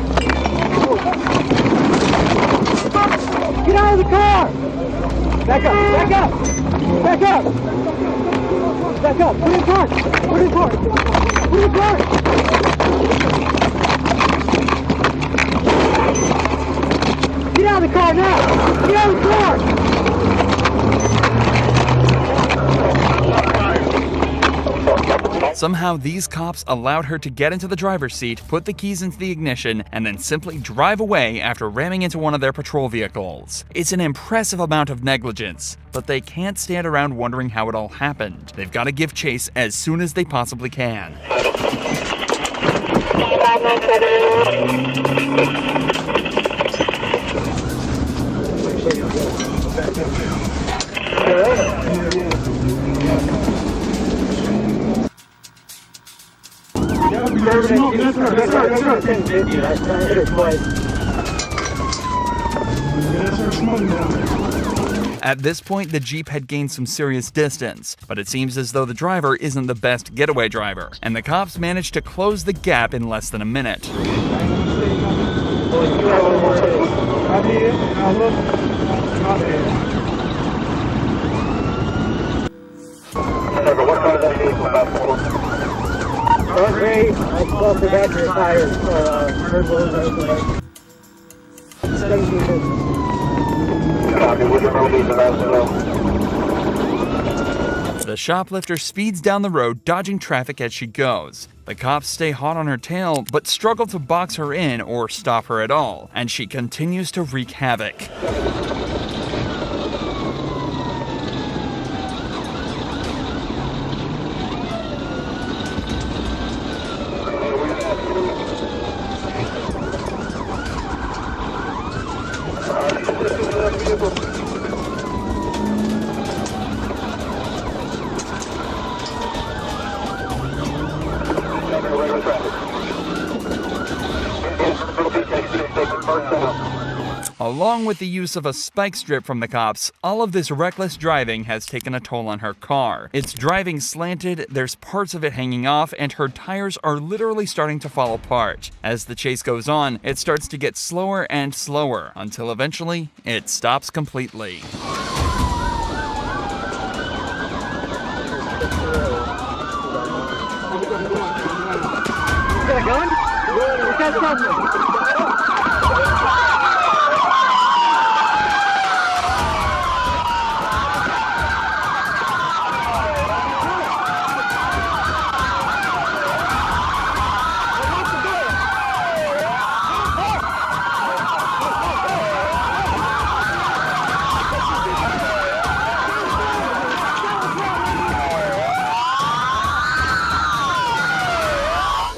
Get out of the car! Back up, back up! Back up! Back up, put in park! Put in park! Put in park! Somehow, these cops allowed her to get into the driver's seat, put the keys into the ignition, and then simply drive away after ramming into one of their patrol vehicles. It's an impressive amount of negligence, but they can't stand around wondering how it all happened. They've got to give chase as soon as they possibly can. At this point, the Jeep had gained some serious distance, but it seems as though the driver isn't the best getaway driver, and the cops managed to close the gap in less than a minute. The shoplifter speeds down the road, dodging traffic as she goes. The cops stay hot on her tail, but struggle to box her in or stop her at all, and she continues to wreak havoc. Along with the use of a spike strip from the cops, all of this reckless driving has taken a toll on her car. It's driving slanted, there's parts of it hanging off, and her tires are literally starting to fall apart. As the chase goes on, it starts to get slower and slower, until eventually, it stops completely. You got a gun? You got something?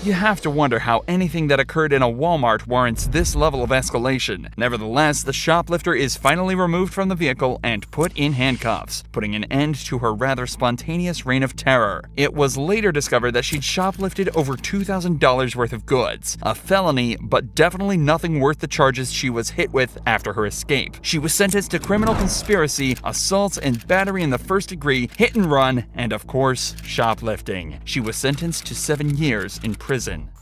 You have to wonder how anything that occurred in a Walmart warrants this level of escalation. Nevertheless, the shoplifter is finally removed from the vehicle and put in handcuffs, putting an end to her rather spontaneous reign of terror. It was later discovered that she'd shoplifted over $2,000 worth of goods, a felony, but definitely nothing worth the charges she was hit with after her escape. She was sentenced to criminal conspiracy, assault and battery in the first degree, hit and run, and of course, shoplifting. She was sentenced to 7 years in prison.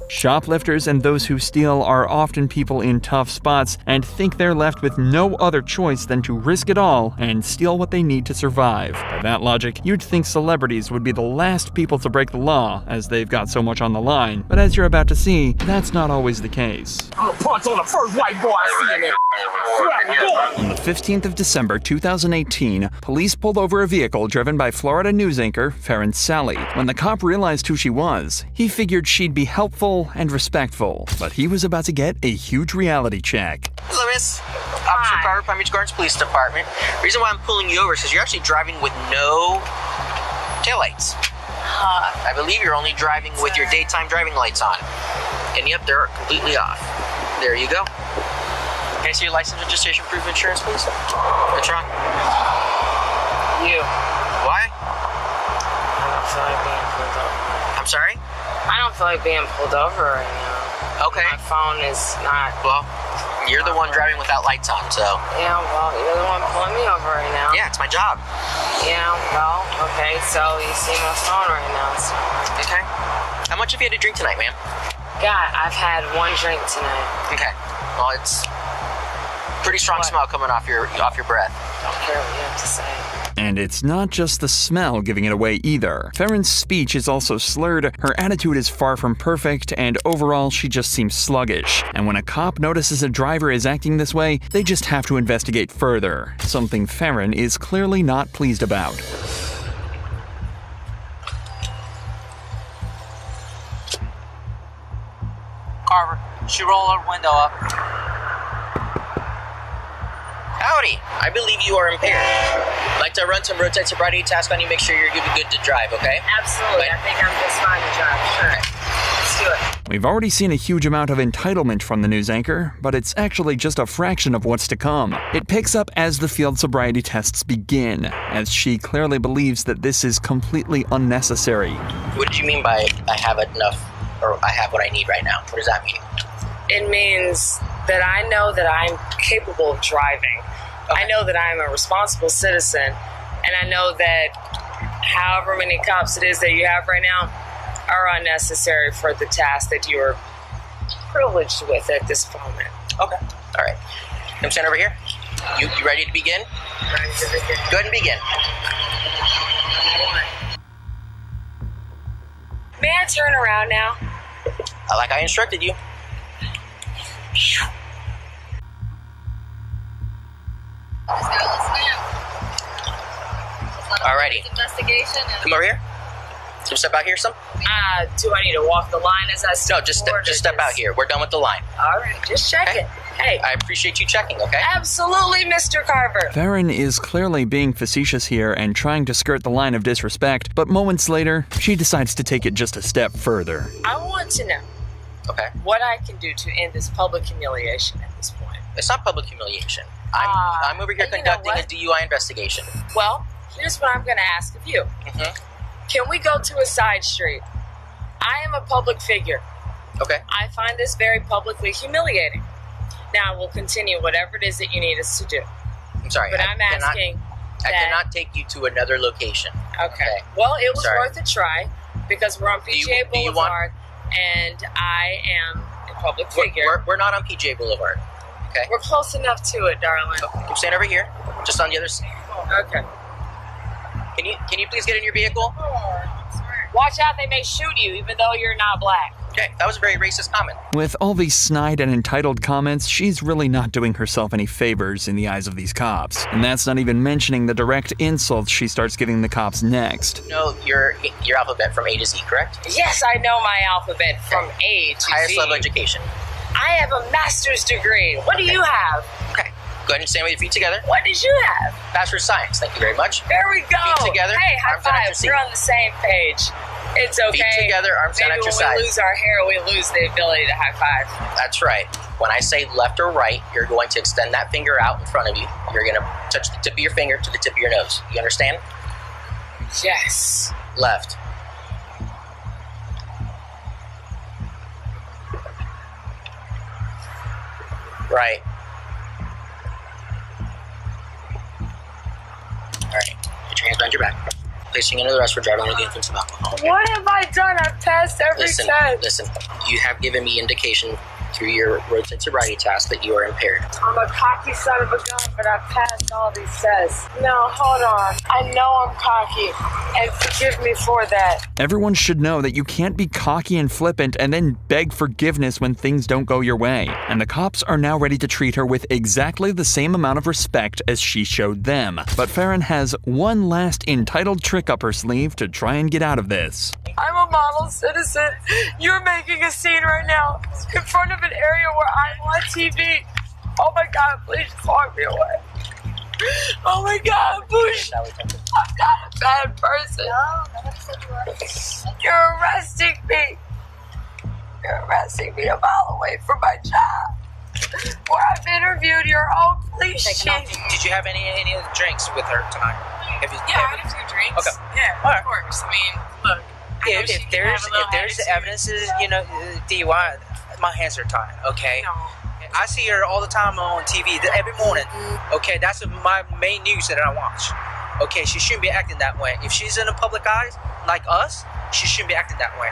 Shoplifters and those who steal are often people in tough spots and think they're left with no other choice than to risk it all and steal what they need to survive. By that logic, you'd think celebrities would be the last people to break the law, as they've got so much on the line, but as you're about to see, that's not always the case. I'm gonna punch on the first white boy I see in there. On the 15th of December 2018, police pulled over a vehicle driven by Florida news anchor Farron Sally. When the cop realized who she was, he figured she'd be helpful and respectful, but he was about to get a huge reality check. Hello, miss. Officer Carver, Palm Beach Gardens Police Department. Reason why I'm pulling you over is because you're actually driving with no taillights. I believe you're only driving with your daytime driving lights on. And yep, they're completely off. There you go. Can I see your license, registration, proof of insurance, please? What's wrong? You. Why? I don't feel like being pulled over. I'm sorry? I don't feel like being pulled over right now. Okay. My phone is not. Well, you're the one driving without lights on, so. Yeah, well, you're the one pulling me over right now. Yeah, it's my job. Yeah, well, okay, so you see my phone right now, so. Okay. How much have you had to drink tonight, ma'am? God, I've had one drink tonight. Okay. Well, it's pretty strong smell coming off your breath. Don't care what you have to say. And it's not just the smell giving it away either. Farron's speech is also slurred, her attitude is far from perfect, and overall she just seems sluggish. And when a cop notices a driver is acting this way, they just have to investigate further, something Farron is clearly not pleased about. Carver, she roll her window up. Howdy, I believe you are impaired. I'd like to run some roadside sobriety tasks on you, make sure you're good to drive, okay? Absolutely, I think I'm just fine to drive, sure. Let's do it. We've already seen a huge amount of entitlement from the news anchor, but it's actually just a fraction of what's to come. It picks up as the field sobriety tests begin, as she clearly believes that this is completely unnecessary. What did you mean by I have enough, or I have what I need right now? What does that mean? It means that I know that I'm capable of driving. I know that I'm a responsible citizen, and I know that however many cops it is that you have right now are unnecessary for the task that you are privileged with at this moment. Okay, all right. Come stand over here. You ready to begin? Ready to begin. Go ahead and begin. May I turn around now? Like I instructed you. Alrighty. Investigation. Come over here. Can you step out here some? Do I need to walk the line as I step? No, just step out here. We're done with the line. All right, just check it. Hey. I appreciate you checking, okay? Absolutely, Mr. Carver. Farron is clearly being facetious here and trying to skirt the line of disrespect, but moments later, she decides to take it just a step further. I want to know what I can do to end this public humiliation at this point. It's not public humiliation. I'm over here conducting a DUI investigation. Well, here's what I'm going to ask of you. Can we go to a side street? I am a public figure. Okay. I find this very publicly humiliating. Now, we'll continue whatever it is that you need us to do. I'm sorry. But I'm asking I cannot take you to another location. Okay. Well, it was worth a try because we're on PGA Boulevard and I am a public figure. We're not on PGA Boulevard. Okay. We're close enough to it, darling. Okay. Stand over here, just on the other side. Okay. Can you please get in your vehicle? Watch out, they may shoot you even though you're not black. Okay, that was a very racist comment. With all these snide and entitled comments, she's really not doing herself any favors in the eyes of these cops. And that's not even mentioning the direct insults she starts giving the cops next. No, your alphabet from A to Z, correct? Yes, I know my alphabet from A to Z. Highest level education. I have a master's degree. What do you have? Okay. Go ahead and stand with your feet together. What did you have? Bachelor of Science. Thank you very much. There we go. Feet together. Hey, high arms down at your five. seat. We're on the same page. It's okay. Feet together, arms down at your side. Maybe when we lose our hair, we lose the ability to high five. That's right. When I say left or right, you're going to extend that finger out in front of you. You're going to touch the tip of your finger to the tip of your nose. You understand? Yes. Left. Right. All right. Put your hands behind your back. Placing you under the arrest for driving under the influence of alcohol. Okay? What have I done? I've passed every test. Listen. You have given me indication through your roadside sobriety task that you are impaired. I'm a cocky son of a gun, but I've passed all these tests. No, hold on. I know I'm cocky, and forgive me for that. Everyone should know that you can't be cocky and flippant and then beg forgiveness when things don't go your way. And the cops are now ready to treat her with exactly the same amount of respect as she showed them. But Farron has one last entitled trick up her sleeve to try and get out of this. I'm a model citizen. You're making a scene right now in front of an area where I'm on TV. Oh my God, please just walk me away. Oh my God, Bush. I'm not a bad person. No, nobody said you were. You're arresting me. You're arresting me a mile away from my job, where I've interviewed your own police chief. Did you have any of the drinks with her tonight? I had a few drinks. Okay. Yeah, of course. I mean, look. If there's evidences, DUI, my hands are tied. Okay. No. I see her all the time on TV every morning. Okay, that's my main news that I watch. Okay, she shouldn't be acting that way. If she's in the public eyes, like us, she shouldn't be acting that way.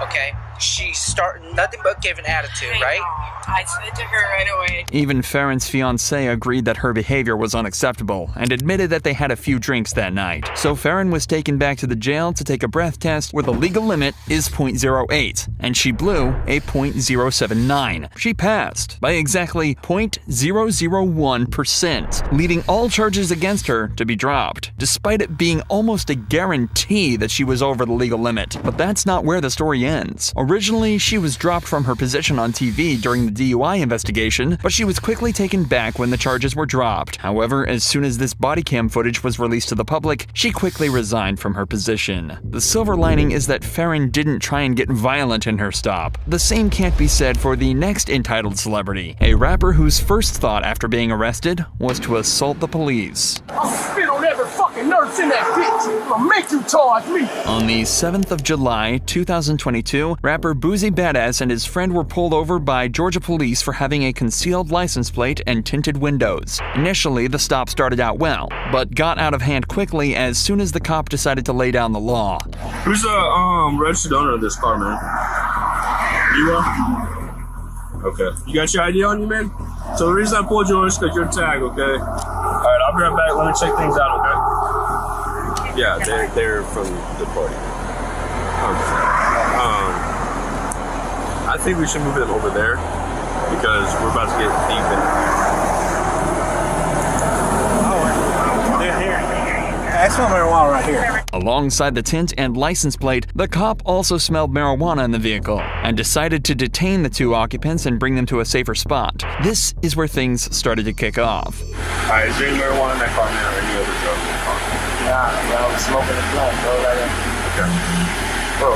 Okay, she started nothing but giving attitude, right? I said to her right away. Even Farron's fiancé agreed that her behavior was unacceptable and admitted that they had a few drinks that night. So Farron was taken back to the jail to take a breath test where the legal limit is .08, and she blew a .079. She passed by exactly 0.001%, leading all charges against her to be dropped, despite it being almost a guarantee that she was over the legal limit. But that's not where the story ends. Originally, she was dropped from her position on TV during the DUI investigation, but she was quickly taken back when the charges were dropped. However, as soon as this body cam footage was released to the public, she quickly resigned from her position. The silver lining is that Farron didn't try and get violent in her stop. The same can't be said for the next entitled celebrity, a rapper whose first thought after being arrested was to assault the police. I'll spit on every fucking nurse in that bitch. I'll make you charge me. On the 7th of July, 2022, rapper Boosie Badass and his friend were pulled over by Georgia police for having a concealed license plate and tinted windows. Initially, the stop started out well, but got out of hand quickly as soon as the cop decided to lay down the law. Who's the registered owner of this car, man? You are? Okay. You got your ID on you, man? So the reason I pulled you over is because you're tagged, okay? Alright, I'll be right back. Let me check things out, okay? Yeah, they're from the party. I think we should move them over there because we're about to get deep in. Oh, they're here. I smell marijuana right here. Alongside the tint and license plate, the cop also smelled marijuana in the vehicle and decided to detain the two occupants and bring them to a safer spot. This is where things started to kick off. Alright, is there any marijuana in that car now or any other drugs in the car? Nah, I'm smoking the blunt, bro. Okay. Bro,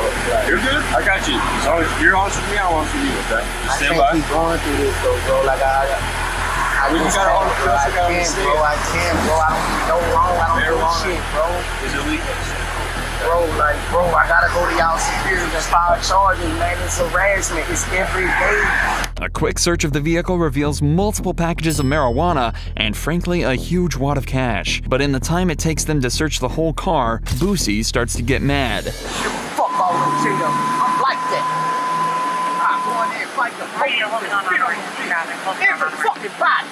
you're good? I got you. As long as you're honest with me, I'm honest with you, okay? Just stand by. I can't keep going through this, though, bro. Like, I We just got all the bro. drugs I got on the Bro. I can't, bro. I don't do no wrong. I don't do shit, bro. Is it legal? Bro, I gotta go to y'all security and file charges, man. It's harassment. It's every day. A quick search of the vehicle reveals multiple packages of marijuana and, frankly, a huge wad of cash. But in the time it takes them to search the whole car, Boosie starts to get mad. Fuck all them shit up. I'm like that. I go in there and fight the police. Every fucking body.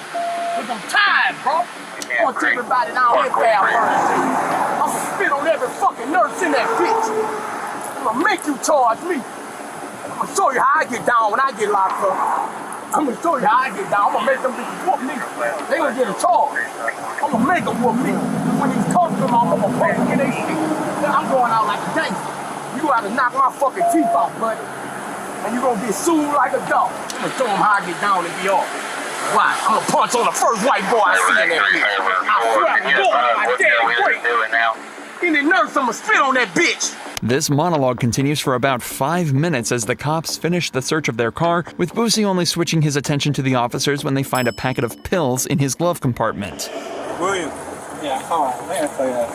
Cause I'm tired, bro. I want everybody down here bad. I'm gonna spit on every fucking nurse in that bitch. I'm gonna make you charge me. I'm gonna show you how I get down when I get locked up. I'm gonna show you how I get down. I'm gonna make them bitches whoop me. They gonna get a charge. I'm gonna make them whoop me. When these cops come out, I'm gonna fucking get their shit. I'm going out like a gangster. You gotta knock my fucking teeth out, buddy. And you gonna get sued like a dog. I'm gonna show them how I get down and be off. Why? I'm gonna punch on the first white boy I see in that bitch. I swear to God, my damn great. Any nurse, I'm gonna spit on that bitch. This monologue continues for about 5 minutes as the cops finish the search of their car, with Boosie only switching his attention to the officers when they find a packet of pills in his glove compartment. William. Yeah, hold on. Let me tell you that.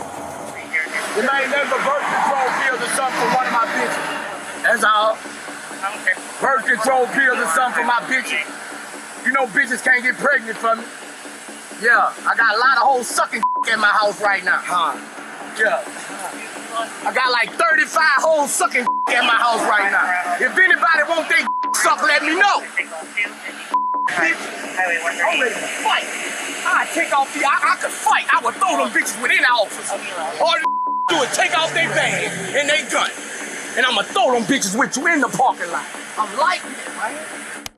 There ain't never birth control pills or something for one of my bitches. That's all. Birth control pills or something for my bitches. You know bitches can't get pregnant from me. Yeah, I got a lot of hoes sucking in my house right now. Yeah. I got like 35 hoes sucking in my house right now. If anybody want they suck, let me know. Bitch, I'm ready to fight. I take off the, I could fight. I would throw them bitches within the office. All you do is take off their bag and they gun. And I'ma throw them bitches with you in the parking lot. I'm like that, right?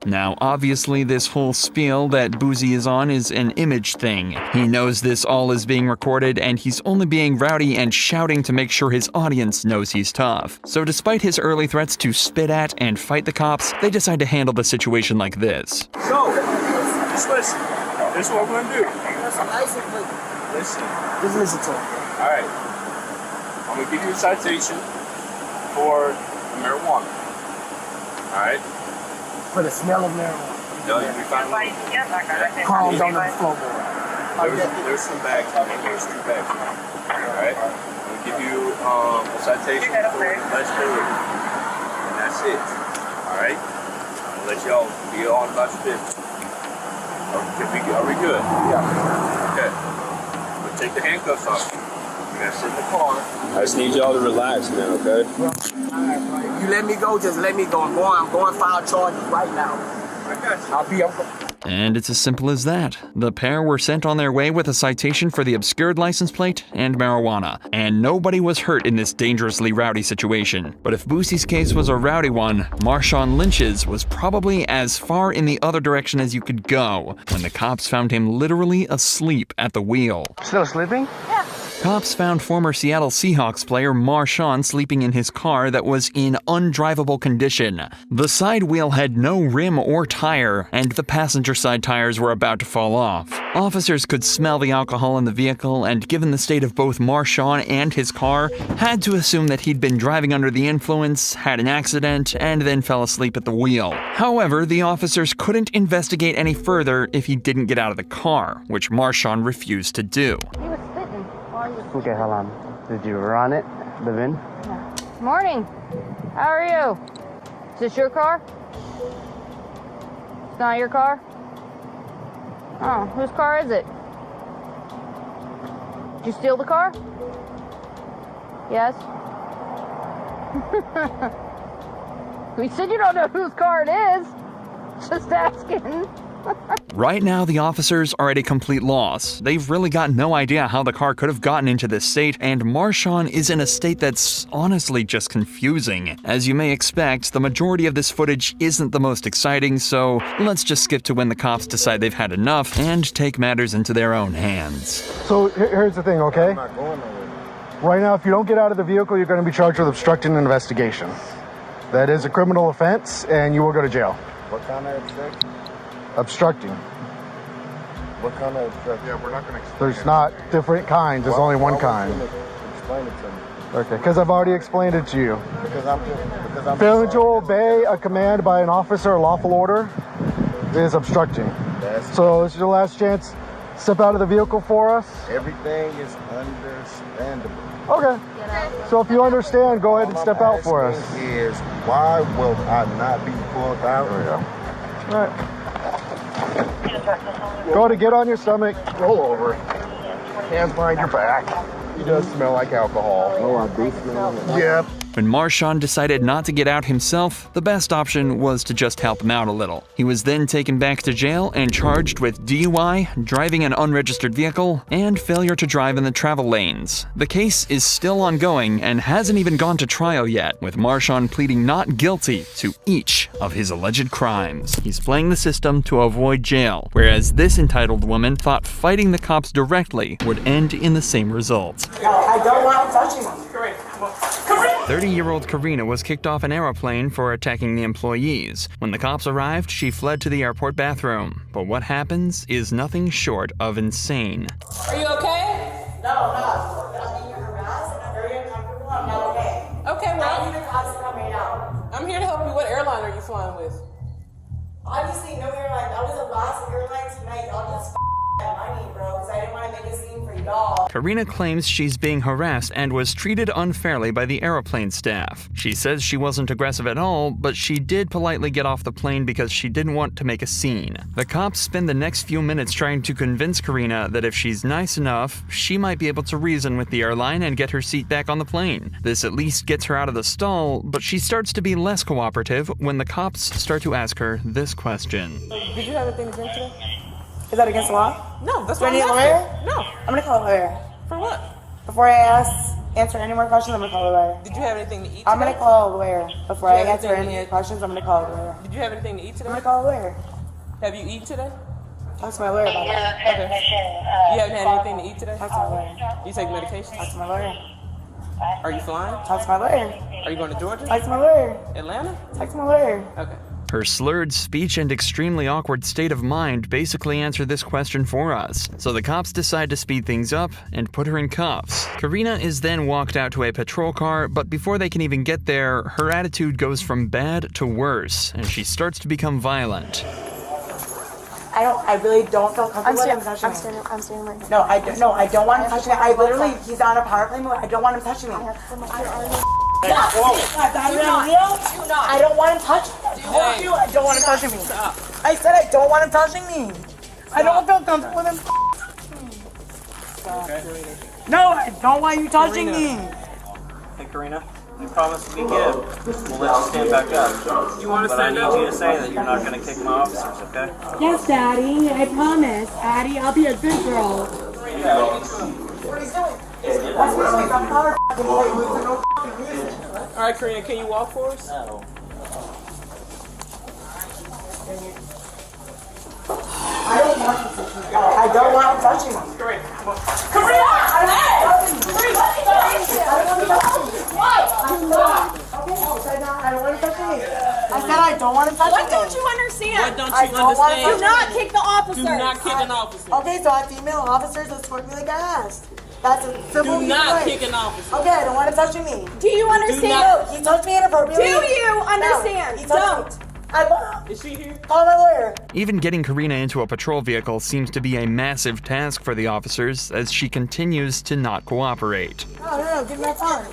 Now, obviously, this whole spiel that Boosie is on is an image thing. He knows this all is being recorded, and he's only being rowdy and shouting to make sure his audience knows he's tough. So despite his early threats to spit at and fight the cops, they decide to handle the situation like this. So, just listen. This is what we're gonna do. Listen. Listen. Just listen to it. Alright. I'm gonna give you a citation for marijuana. Alright? For the smell of marijuana. No, you'll be fine. Crumbs on the floorboard. There's some bags. There's 2 bags. Alright? I'm gonna give you a citation for legibility. And that's it. Alright? I'm gonna let y'all be on about your business. Are we good? Yeah. Okay. I'm gonna take the handcuffs off. You That's in the car. I just need y'all to relax, man, okay? Alright, you let me go, just let me go. I'm going to file charges right now. I'll be up. And it's as simple as that. The pair were sent on their way with a citation for the obscured license plate and marijuana, and nobody was hurt in this dangerously rowdy situation. But if Boosie's case was a rowdy one, Marshawn Lynch's was probably as far in the other direction as you could go when the cops found him literally asleep at the wheel. Still sleeping? Yeah. Cops found former Seattle Seahawks player Marshawn sleeping in his car that was in undrivable condition. The side wheel had no rim or tire, and the passenger side tires were about to fall off. Officers could smell the alcohol in the vehicle, and given the state of both Marshawn and his car, had to assume that he'd been driving under the influence, had an accident, and then fell asleep at the wheel. However, the officers couldn't investigate any further if he didn't get out of the car, which Marshawn refused to do. He was spitting while he was... Okay, hold on. Did you run it? The VIN? Morning. How are you? Is this your car? It's not your car? Oh, whose car is it? Did you steal the car? Yes? We said you don't know whose car it is. Just asking. Right now, the officers are at a complete loss. They've really got no idea how the car could have gotten into this state, and Marshawn is in a state that's honestly just confusing. As you may expect, the majority of this footage isn't the most exciting, so let's just skip to when the cops decide they've had enough and take matters into their own hands. So here's the thing, okay? I'm not going nowhere. Right now, if you don't get out of the vehicle, you're going to be charged with obstructing an investigation. That is a criminal offense, and you will go to jail. What kind of obstruction? Obstructing. What kind of obstruction? Yeah, we're not going to. There's not different kinds. There's only one kind. Explain it to me. Okay, because I've already explained it to you. Because I'm Failing to obey a command by an officer or lawful order is obstructing. So this is your last chance. Step out of the vehicle for us. Everything is understandable. Okay. So if you understand, go ahead and step out for us. Is why will I not be pulled out? There we go. All right. Go ahead and get on your stomach. Roll over. Hands behind your back. He does smell like alcohol. Oh, I do smell it. Yep. When Marshawn decided not to get out himself, the best option was to just help him out a little. He was then taken back to jail and charged with DUI, driving an unregistered vehicle, and failure to drive in the travel lanes. The case is still ongoing and hasn't even gone to trial yet, with Marshawn pleading not guilty to each of his alleged crimes. He's playing the system to avoid jail, whereas this entitled woman thought fighting the cops directly would end in the same result. I don't want to touch him. 30-year-old Karina was kicked off an aeroplane for attacking the employees. When the cops arrived, she fled to the airport bathroom. But what happens is nothing short of insane. Are you okay? No, I'm being harassed and I'm very uncomfortable. I'm not okay. Okay, well, I need the cops to come right now. I'm here to help you. What airline are you flying with? Obviously, no airline. That was the last airline tonight. Y'all just money, bro, because I didn't want to make a scene for y'all. Karina claims she's being harassed and was treated unfairly by the airplane staff. She says she wasn't aggressive at all, but she did politely get off the plane because she didn't want to make a scene. The cops spend the next few minutes trying to convince Karina that if she's nice enough, she might be able to reason with the airline and get her seat back on the plane. This at least gets her out of the stall, but she starts to be less cooperative when the cops start to ask her this question. Did you have anything to drink today? Is that against the law? No, that's Do I what need I'm a lawyer? asking. No. I'm going to call a lawyer. For what? Before I answer any more questions, I'm going to call a lawyer. Did you have anything to eat today? I'm going to call a lawyer. Before Did I you have answer anything any to more questions, I'm going to call a lawyer. Did you have anything to eat today? I'm going to call a lawyer. Have you eaten today? Talk to my lawyer about it. Okay. You haven't had anything to eat today? Talk to my lawyer. You take medication? Talk to my lawyer. Are you flying? Talk to my lawyer. Are you going to Georgia? Talk to my lawyer. Atlanta? Talk to my lawyer. Okay. Her slurred speech and extremely awkward state of mind basically answer this question for us. So the cops decide to speed things up and put her in cuffs. Karina is then walked out to a patrol car, but before they can even get there, her attitude goes from bad to worse, and she starts to become violent. I really don't feel comfortable with him touching me. I'm standing right here. No, I don't want him touching me. I literally, he's on a power play mode. I don't want him touching me. I don't want him touching me. I don't want him touching me. I said I don't want him touching me. I don't feel comfortable with him. No, I don't want you touching me. Hey, Karina. You promised to be good. We'll let you stand back up. You want to stand up? But I need you to say that you're not going to kick my officers, okay? Yes, Daddy. I promise. Daddy, I'll be a good girl. Alright, Karina, can you walk for us? I don't want him touching me. Karina! I don't want him touching me. I said I don't want him touching me. What don't you understand? What don't you understand? Do not kick the officers. Do not kick an officer. Okay, so I have female officers that escort me like I asked. That's a simple Do not thing. kick an officer. Okay, I don't want him touching me. Do you understand? No, he touched me inappropriately. Do you understand? No, he touched me. I won't. Is she here? Call my lawyer. Even getting Karina into a patrol vehicle seems to be a massive task for the officers as she continues to not cooperate. No, give me my phone.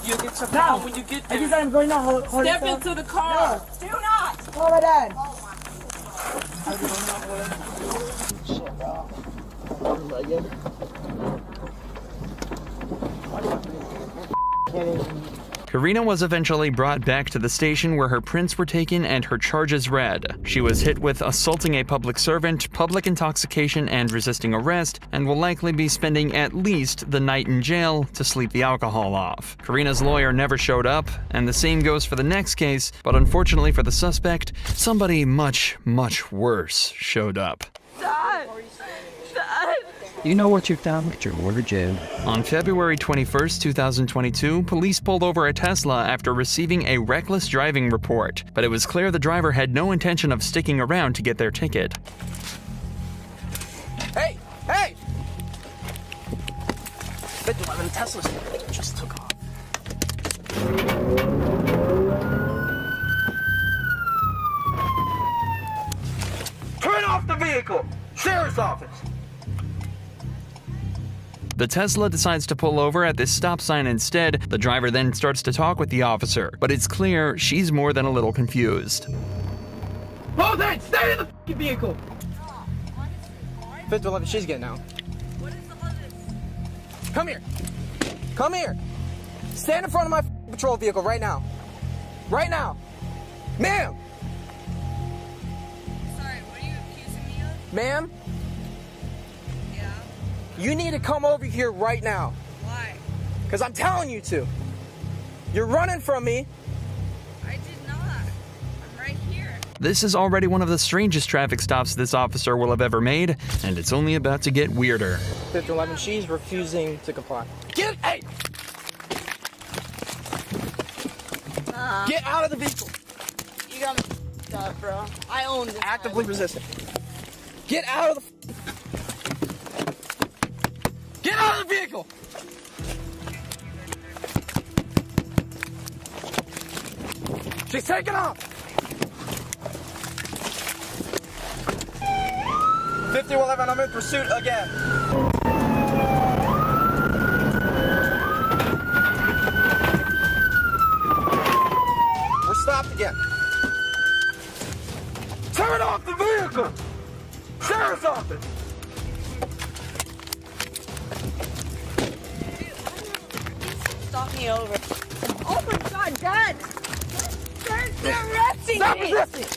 You'll get your phone when you get there. I just said I'm going to hold Step into the car. No. Do not. Call my dad. Shit, bro. Karina was eventually brought back to the station where her prints were taken and her charges read. She was hit with assaulting a public servant, public intoxication, and resisting arrest, and will likely be spending at least the night in jail to sleep the alcohol off. Karina's lawyer never showed up, and the same goes for the next case, but unfortunately for the suspect, somebody much, much worse showed up. Dad! Dad! You know what you've done with your order, Jim. On February 21st, 2022, police pulled over a Tesla after receiving a reckless driving report, but it was clear the driver had no intention of sticking around to get their ticket. Hey! Hey! 511 Teslas just took off. Turn off the vehicle! Sheriff's office! The Tesla decides to pull over at this stop sign instead. The driver then starts to talk with the officer, but it's clear she's more than a little confused. Hold that! Stay in the f***ing vehicle! 511, she's getting out. Come here! Come here! Stand in front of my patrol vehicle right now. Right now! Ma'am! Sorry, what are you accusing me of? Ma'am? Yeah? You need to come over here right now. Why? Because I'm telling you to. You're running from me. I did not. I'm right here. This is already one of the strangest traffic stops this officer will have ever made, and it's only about to get weirder. 511, she's refusing to comply. Get out of the vehicle. You got me up, bro. I own this. Actively resisting. Get out of the Get out of the vehicle! She's taking off! 5011, I'm in pursuit again. We're stopped again. Turn off the vehicle! Sheriff's office! Stop me over. Oh my god, Dad! They're arresting Stop me! resisting!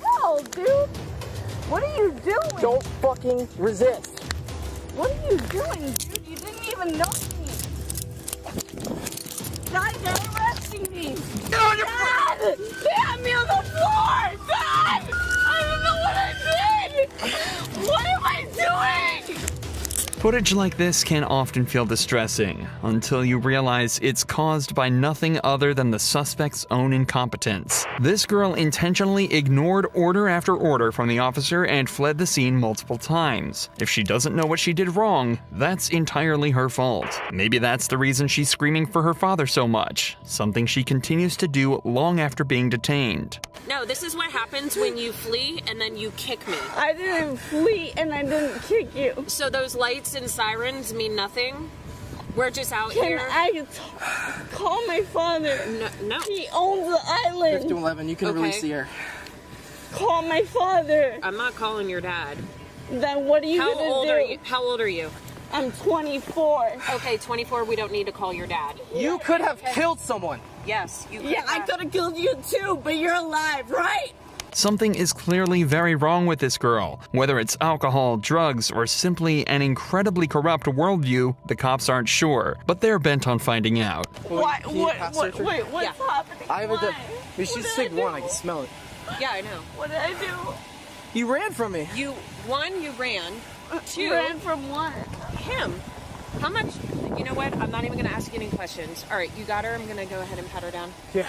No, dude! What are you doing? Don't fucking resist. What are you doing, dude? You didn't even know me. Dad, they're arresting me. Get on your Dad! They have me on the floor! Dad! I don't know what I did! What am I doing? Footage like this can often feel distressing, until you realize it's caused by nothing other than the suspect's own incompetence. This girl intentionally ignored order after order from the officer and fled the scene multiple times. If she doesn't know what she did wrong, that's entirely her fault. Maybe that's the reason she's screaming for her father so much, something she continues to do long after being detained. No, this is what happens when you flee and then you kick me. I didn't flee and I didn't kick you. So those lights and sirens mean nothing? We're just out here. Can I call my father? No. He owns the island. 5011, you can release the air. Call my father. I'm not calling your dad. Then what are you gonna do? How old are you? I'm 24. Okay, 24, we don't need to call your dad. You could have killed someone. Yes, you could Yeah, I could have killed you too, but you're alive, right? Something is clearly very wrong with this girl. Whether it's alcohol, drugs, or simply an incredibly corrupt worldview, the cops aren't sure, but they're bent on finding out. Wait, what's happening? I have a she's sick one, I can smell it. Yeah, I know. What did I do? You ran from me. You ran. 2. Ran from what? Him. How much? You know what? I'm not even going to ask you any questions. All right, you got her. I'm going to go ahead and pat her down. Yeah.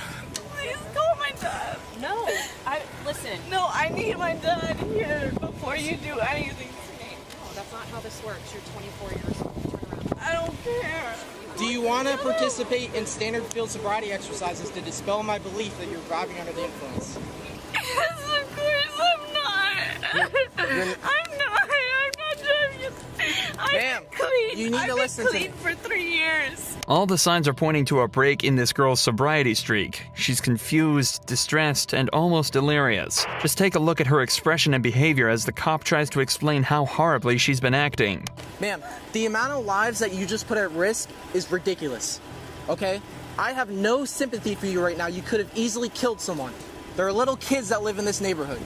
Please call my dad. No, listen. No, I need my dad here before you do anything to me. No, that's not how this works. You're 24 years old. Turn around. I don't care. Do you want to participate in standard field sobriety exercises to dispel my belief that you're driving under the influence? Yes, of course I'm not. I'm not driving. Ma'am, you need to listen to me. I've been clean for 3 years. All the signs are pointing to a break in this girl's sobriety streak. She's confused, distressed, and almost delirious. Just take a look at her expression and behavior as the cop tries to explain how horribly she's been acting. Ma'am, the amount of lives that you just put at risk is ridiculous, okay? I have no sympathy for you right now. You could have easily killed someone. There are little kids that live in this neighborhood.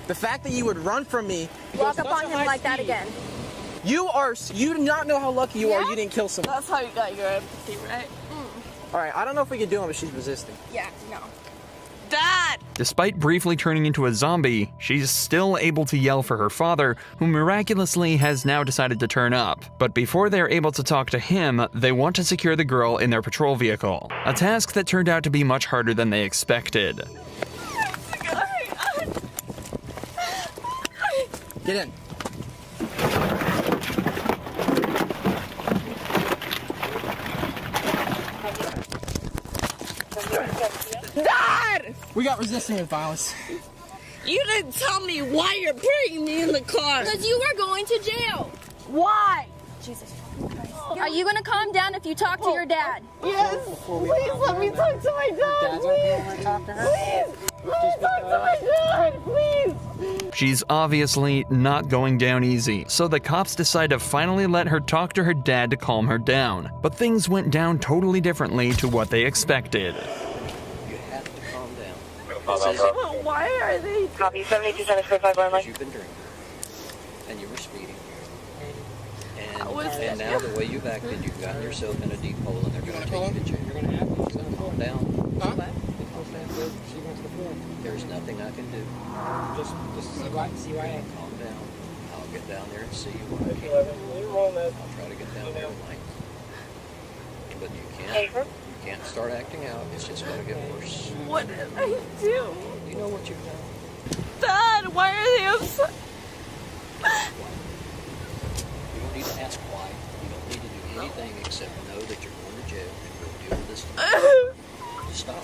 The fact that you would run from me... Walk up on him like that again. You do not know how lucky you are you didn't kill someone. That's how you got your empathy, right? Alright, I don't know if we can do it, but she's resisting. Yeah, no. Dad! Despite briefly turning into a zombie, she's still able to yell for her father, who miraculously has now decided to turn up. But before they're able to talk to him, they want to secure the girl in their patrol vehicle, a task that turned out to be much harder than they expected. Get in. Dad! We got resisting with violence. You didn't tell me why you're bringing me in the car. Because you were going to jail. Why? Jesus Christ. Are you going to calm down if you talk to your dad? Yes. Please let me talk to my dad. Please. Let me talk to my dad. Please. She's obviously not going down easy, so the cops decide to finally let her talk to her dad to calm her down. But things went down totally differently to what they expected. But why are they... Copy 727451. You've been drinking, and you were speeding. was And now the way you've acted, you've gotten yourself in a deep hole, and they're going to take you to jail. You're going to have to calm down. Huh? There's nothing I can do. Just see why I calm down. I'll get down there and see you when I can. I'll try to get down there tonight. But you can't start acting out. It's just going to get worse. What did I do? You know what you've done. Dad, why are they upset? You don't need to ask why. You don't need to do anything except know that you're going to jail and we'll deal with this tonight. Stop.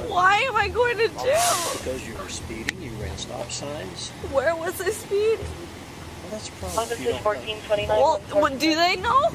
Why am I going to jail? Because you were speeding, you ran stop signs. Where was I speeding? Well, that's probably. This is 1429. Well, do they know?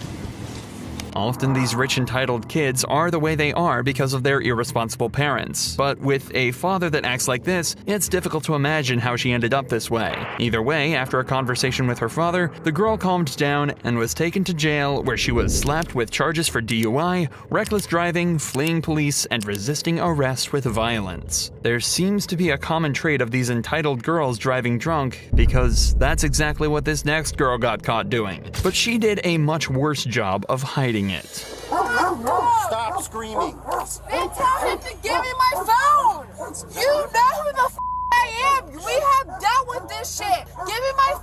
Often these rich entitled kids are the way they are because of their irresponsible parents. But with a father that acts like this, it's difficult to imagine how she ended up this way. Either way, after a conversation with her father, the girl calmed down and was taken to jail, where she was slapped with charges for DUI, reckless driving, fleeing police, and resisting arrest with violence. There seems to be a common trait of these entitled girls driving drunk, because that's exactly what this next girl got caught doing. But she did a much worse job of hiding it. Stop screaming. They tell him to give me my phone. You know who the I am. We have dealt with this shit. Give me my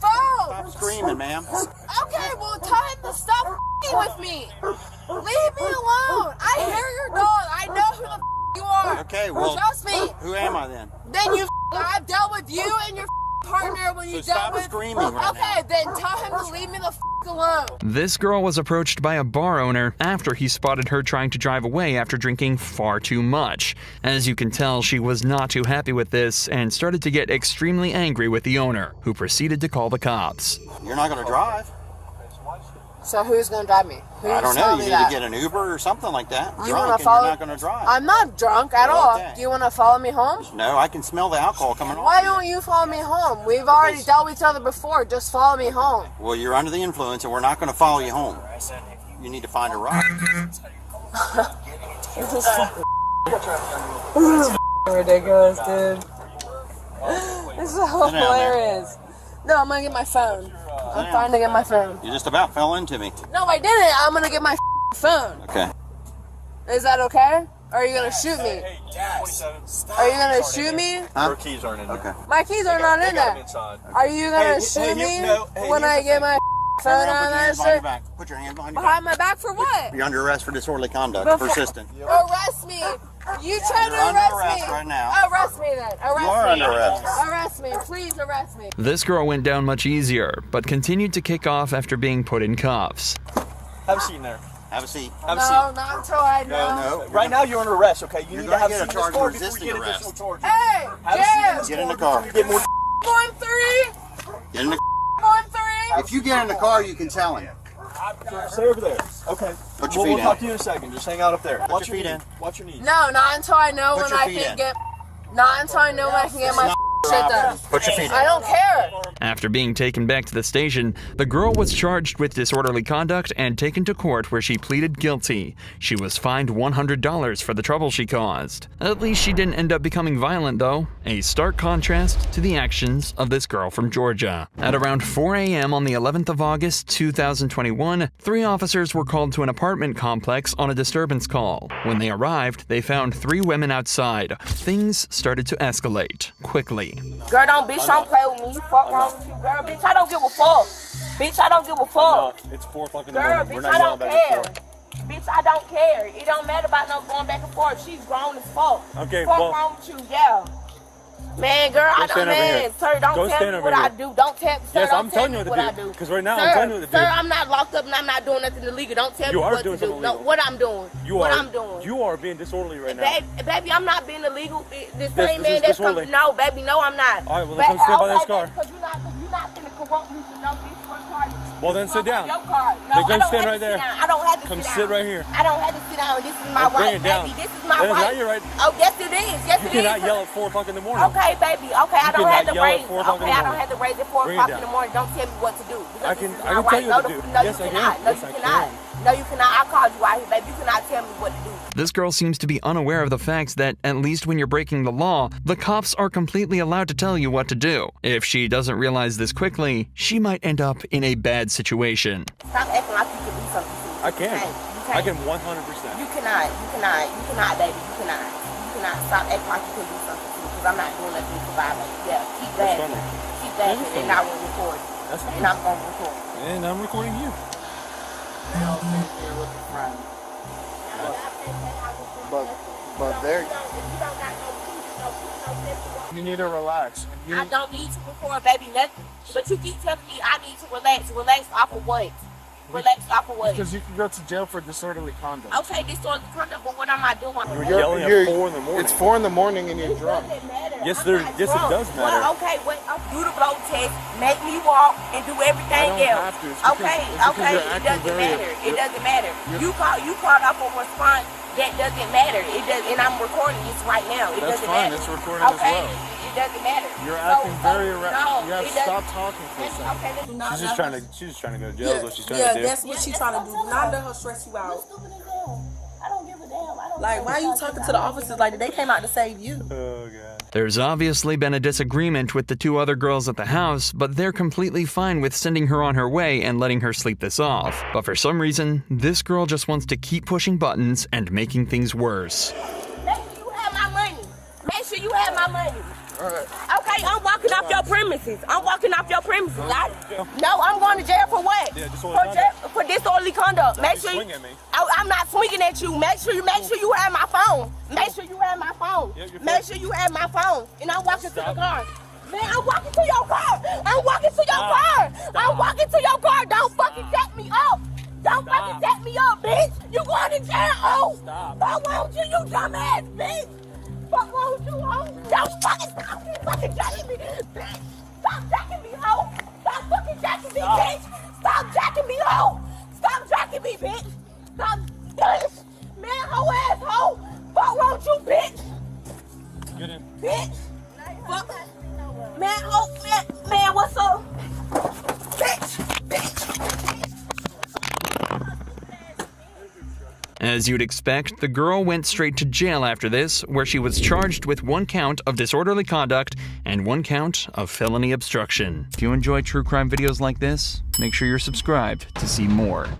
phone. Stop screaming, ma'am. Okay, well tell him to stop with me. Leave me alone. I hear your dog. I know who the you are. Okay, well, trust me. Who am I then? Then I've dealt with you and your partner when you dealt with. Screaming right now. Then tell him to leave me the alone. This girl was approached by a bar owner after he spotted her trying to drive away after drinking far too much. As you can tell, she was not too happy with this and started to get extremely angry with the owner, who proceeded to call the cops. You're not going to drive. So who's gonna drive me? Who's I don't know. telling You me need that? to get an Uber or something like that. You Drunk wanna and follow? you're not going to drive. I'm not drunk at all. Okay. Do you want to follow me home? No, I can smell the alcohol coming off. Why don't you follow me home? We've already dealt with each other before. Just follow me home. Well, you're under the influence, and we're not going to follow you home. You need to find a ride. This is ridiculous, dude. This is so hilarious. No, I'm gonna get my phone. I'm trying to get my phone. You just about fell into me. No, I didn't. I'm gonna get my phone. Okay. Is that okay? Or are you gonna shoot me? Are you gonna shoot me? Her keys aren't in there. Okay. My keys are not in there. Are you gonna shoot me when I get my phone out of that shit? Put your hand behind your Behind my back for what? You're under arrest for disorderly conduct. Before- Persistent. Arrest me. You tried to You're under arrest arrest me. right now. Arrest me then. Arrest You are me. under arrest. Arrest me. Please arrest me. This girl went down much easier, but continued to kick off after being put in cuffs. Have a seat in there. Have a seat. Have a No, seat. not until I know. No. Right now you're under arrest, okay? You You're need to gonna have get a seat in charge this car of before we resisting get arrest. additional charges. Hey, Have a seat in Jim. this Get in the car. car. Get more. Going three. Get in the. Going three. If you get in the car, you can tell him. Stay over there. Okay. Put your We'll feet talk in. to you in a second. Just hang out up there. Put your feet in. Watch your knees. No, not until I know Put when your I feet can in. get. Not until I know when I can get my shit done. Put your feet in. I don't care. After being taken back to the station, the girl was charged with disorderly conduct and taken to court where she pleaded guilty. She was fined $100 for the trouble she caused. At least she didn't end up becoming violent though, a stark contrast to the actions of this girl from Georgia. At around 4 a.m. on the 11th of August 2021, 3 officers were called to an apartment complex on a disturbance call. When they arrived, they found 3 women outside. Things started to escalate quickly. Girl, don't play with me. Fuck wrong with you, girl. Bitch, I don't give a fuck. Bitch, I don't give a fuck. It's 4 o'clock in the Girl, morning. We're bitch, not I yelling don't back care. and forth. Bitch, I don't care. It don't matter about no going back and forth. She's grown as fuck. Okay, fuck well- wrong with you, yeah. Man, girl, I don't, stand over man, here. sir, don't Go tell stand me over what I here. do. Don't tell, sir, Yes, don't I'm tell telling me you what what I to do. do. Because right now sir, I'm telling you what to do. Sir, I'm not locked up and I'm not doing nothing illegal. Don't tell You me are what doing to do. something No, illegal. what I'm doing. What I'm doing. You are being disorderly right now. Baby, I'm not being illegal. The This same is man that's disorderly. coming. No, baby, no, I'm not. All right, well, then come stand by this car. Because you're not going to corrupt me to know this one car. Well, then sit down. Your car. No, Then I come don't stand have right to there. sit down. I don't have to Come sit sit down. right here. I don't have to sit down. This is my Then bring right, it down. baby. This is my That is right. not your right. Oh, yes, it is. Yes, You it is. cannot yell at 4 o'clock in the morning. Okay, baby. Okay, I You don't have cannot to yell at raise. 4 o'clock in Okay, the I don't morning. have to raise at 4 Bring it o'clock in down. the morning. Don't tell me what to do. I can This is tell my you right. what to do. No, Yes, you I cannot. can. No, Yes, you I cannot. can. No, you cannot. I called you out here, baby. You cannot tell me what to do. This girl seems to be unaware of the fact that, at least when you're breaking the law, the cops are completely allowed to tell you what to do. If she doesn't realize this quickly, she might end up in a bad situation. Stop acting like you can do something to me. I can. You I can't. can 100%. You cannot, baby. You cannot. Stop acting like you can do something to me because I'm not doing nothing to violate. Yeah, keep That's laughing. funny. Keep laughing and I will record. That's And I'm going to record. And I'm recording you. But there. You need to relax. I don't need to record, baby, nothing. But you keep telling me I need to relax. Relax off of what? Relax off of what? Because you can go to jail for disorderly conduct. Okay, disorderly conduct, but what am I doing? You're yelling at 4 in the morning. It's 4 in the morning and you're drunk. Yes, it does matter. Well, okay, wait, do the blow test, make me walk, and do everything I don't else. have to. It's because- Okay, it's because okay, you're it acting doesn't very- matter. It doesn't matter. You called up a response that doesn't matter. It does, and I'm recording this right now. It That's doesn't fine. matter. It's recording as Okay, well. it doesn't matter. You're acting very no, You have it to doesn't- stop talking for a second. Okay, She's just trying to go to jail is what she's trying Yeah, to do. that's what she's trying to do. Not let her stress you out. I don't give a damn. I don't Like, why are you talking to the officers like that? They came out to save you. Oh, God. There's obviously been a disagreement with the 2 other girls at the house, but they're completely fine with sending her on her way and letting her sleep this off. But for some reason, this girl just wants to keep pushing buttons and making things worse. Make sure you have my money. Make sure you have my money. Okay, I'm walking off your premises. I'm walking off your premises. No, I'm going to jail for what? Yeah, disorderly For disorderly conduct. Make sure swing at me. I'm not swinging at you. Make sure you have my phone. Make sure you have my phone. Yeah, your Make sure you have my phone. And I'm walking to the car. Man, I'm walking to your car. I'm walking to your car. I'm walking to your car. Don't fucking set me up. Don't fucking set me up, bitch. You going to jail, oh. Fuck wrong with you, you dumbass bitch. Fuck wrong with you, oh. Don't fucking jacking me, bitch. Stop jacking me, oh. Stop fucking jacking me, bitch. Stop jacking me, oh. me, bitch. Stop, bitch. Man, hoe ass hoe. Fuck wrong with you, bitch. Get in. Bitch. Fuck. Man, hoe, man, what's up? Bitch. As you'd expect, the girl went straight to jail after this, where she was charged with 1 count of disorderly conduct and 1 count of felony obstruction. If you enjoy true crime videos like this, make sure you're subscribed to see more.